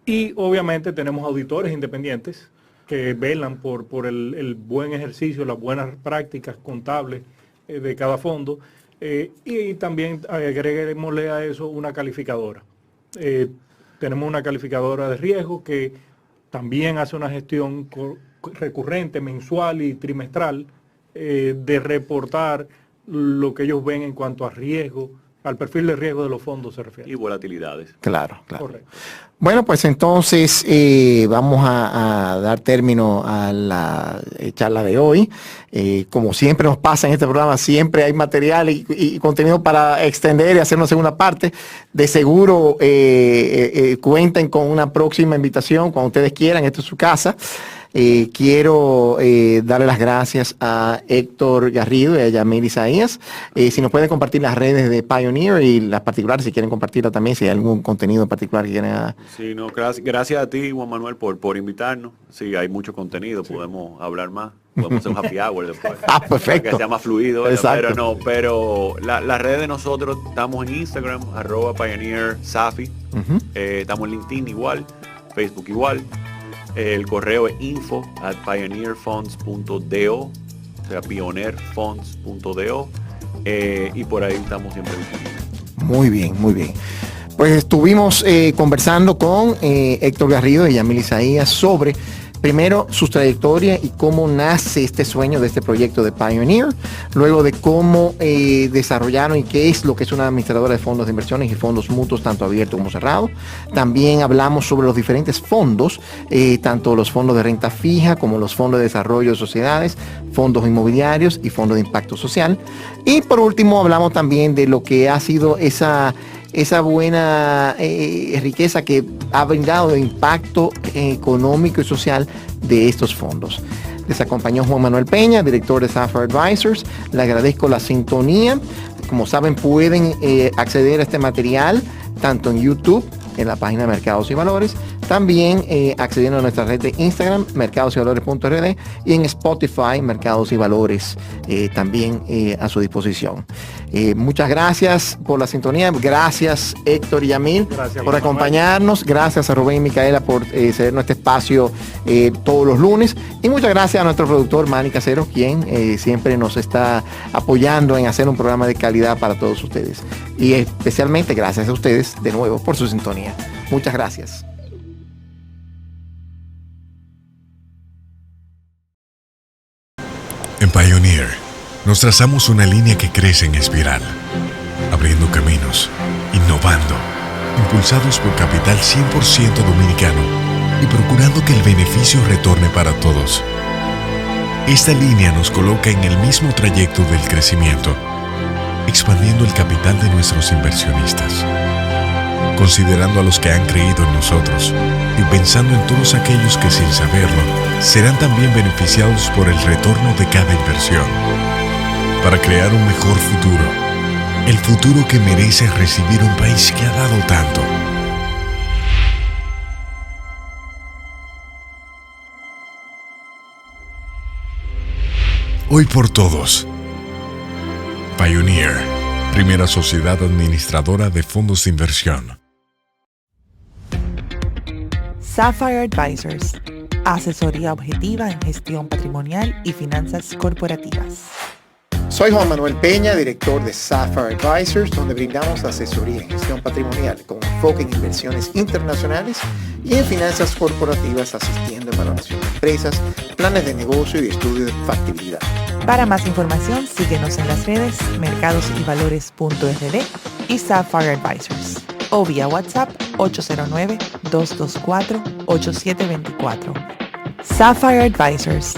Y obviamente tenemos auditores independientes que velan por el buen ejercicio, las buenas prácticas contables de cada fondo. Y también agreguémosle a eso una calificadora. Tenemos una calificadora de riesgo que también hace una gestión recurrente, mensual y trimestral de reportar lo que ellos ven en cuanto a riesgo, al perfil de riesgo de los fondos se refiere. Y volatilidades. Claro, claro. Correcto. Bueno, pues entonces vamos a dar término a la charla de hoy. Como siempre nos pasa en este programa, siempre hay material y contenido para extender y hacer una segunda parte. De seguro cuenten con una próxima invitación cuando ustedes quieran. Esto es su casa. Quiero darle las gracias a Héctor Garrido y a Yamil Isaías. Si nos pueden compartir las redes de Pioneer y las particulares, si quieren compartirla también, si hay algún contenido en particular que quieran. Sí, no, gracias a ti, Juan Manuel, por invitarnos. Sí, hay mucho contenido, podemos hablar más. Podemos hacer un happy hour después. Perfecto. Que sea más fluido. Exacto. Pero las redes de nosotros, estamos en Instagram, @PioneerSafi. Estamos en LinkedIn igual, Facebook igual. El correo es info@pioneerfunds.do, o sea, pioneerfunds.do, y por ahí estamos siempre disponibles. Muy bien, muy bien. Pues estuvimos conversando con Héctor Garrido y Yamil Isaías sobre, primero, su trayectoria y cómo nace este sueño de este proyecto de Pioneer, luego de cómo desarrollaron y qué es lo que es una administradora de fondos de inversiones y fondos mutuos, tanto abiertos como cerrados. También hablamos sobre los diferentes fondos, tanto los fondos de renta fija como los fondos de desarrollo de sociedades, fondos inmobiliarios y fondos de impacto social. Y por último hablamos también de lo que ha sido esa buena riqueza que ha brindado de impacto económico y social de estos fondos. Les acompañó Juan Manuel Peña, director de Sapphire Advisors. Le agradezco la sintonía. Como saben, pueden acceder a este material tanto en YouTube, en la página de Mercados y Valores, también accediendo a nuestra red de Instagram, mercadosyvalores.rd, y en Spotify, Mercados y Valores, también a su disposición. Muchas gracias por la sintonía. Gracias, Héctor y Yamil, por acompañarnos. Gracias a Rubén y Micaela por cedernos este espacio todos los lunes. Y muchas gracias a nuestro productor, Manny Casero, quien siempre nos está apoyando en hacer un programa de calidad para todos ustedes. Y especialmente gracias a ustedes de nuevo por su sintonía. Muchas gracias. En Pioneer nos trazamos una línea que crece en espiral, abriendo caminos, innovando, impulsados por capital 100% dominicano y procurando que el beneficio retorne para todos. Esta línea nos coloca en el mismo trayecto del crecimiento, expandiendo el capital de nuestros inversionistas. considerando a los que han creído en nosotros y pensando en todos aquellos que sin saberlo serán también beneficiados por el retorno de cada inversión. Para crear un mejor futuro, el futuro que merece recibir un país que ha dado tanto. Hoy por todos. Pioneer, primera sociedad administradora de fondos de inversión. Sapphire Advisors, asesoría objetiva en gestión patrimonial y finanzas corporativas. Soy Juan Manuel Peña, director de Sapphire Advisors, donde brindamos asesoría en gestión patrimonial con enfoque en inversiones internacionales y en finanzas corporativas, asistiendo en valoración de empresas, planes de negocio y estudio de factibilidad. Para más información, síguenos en las redes mercadosyvalores.rd y Sapphire Advisors o vía WhatsApp 809-224-8724. Sapphire Advisors.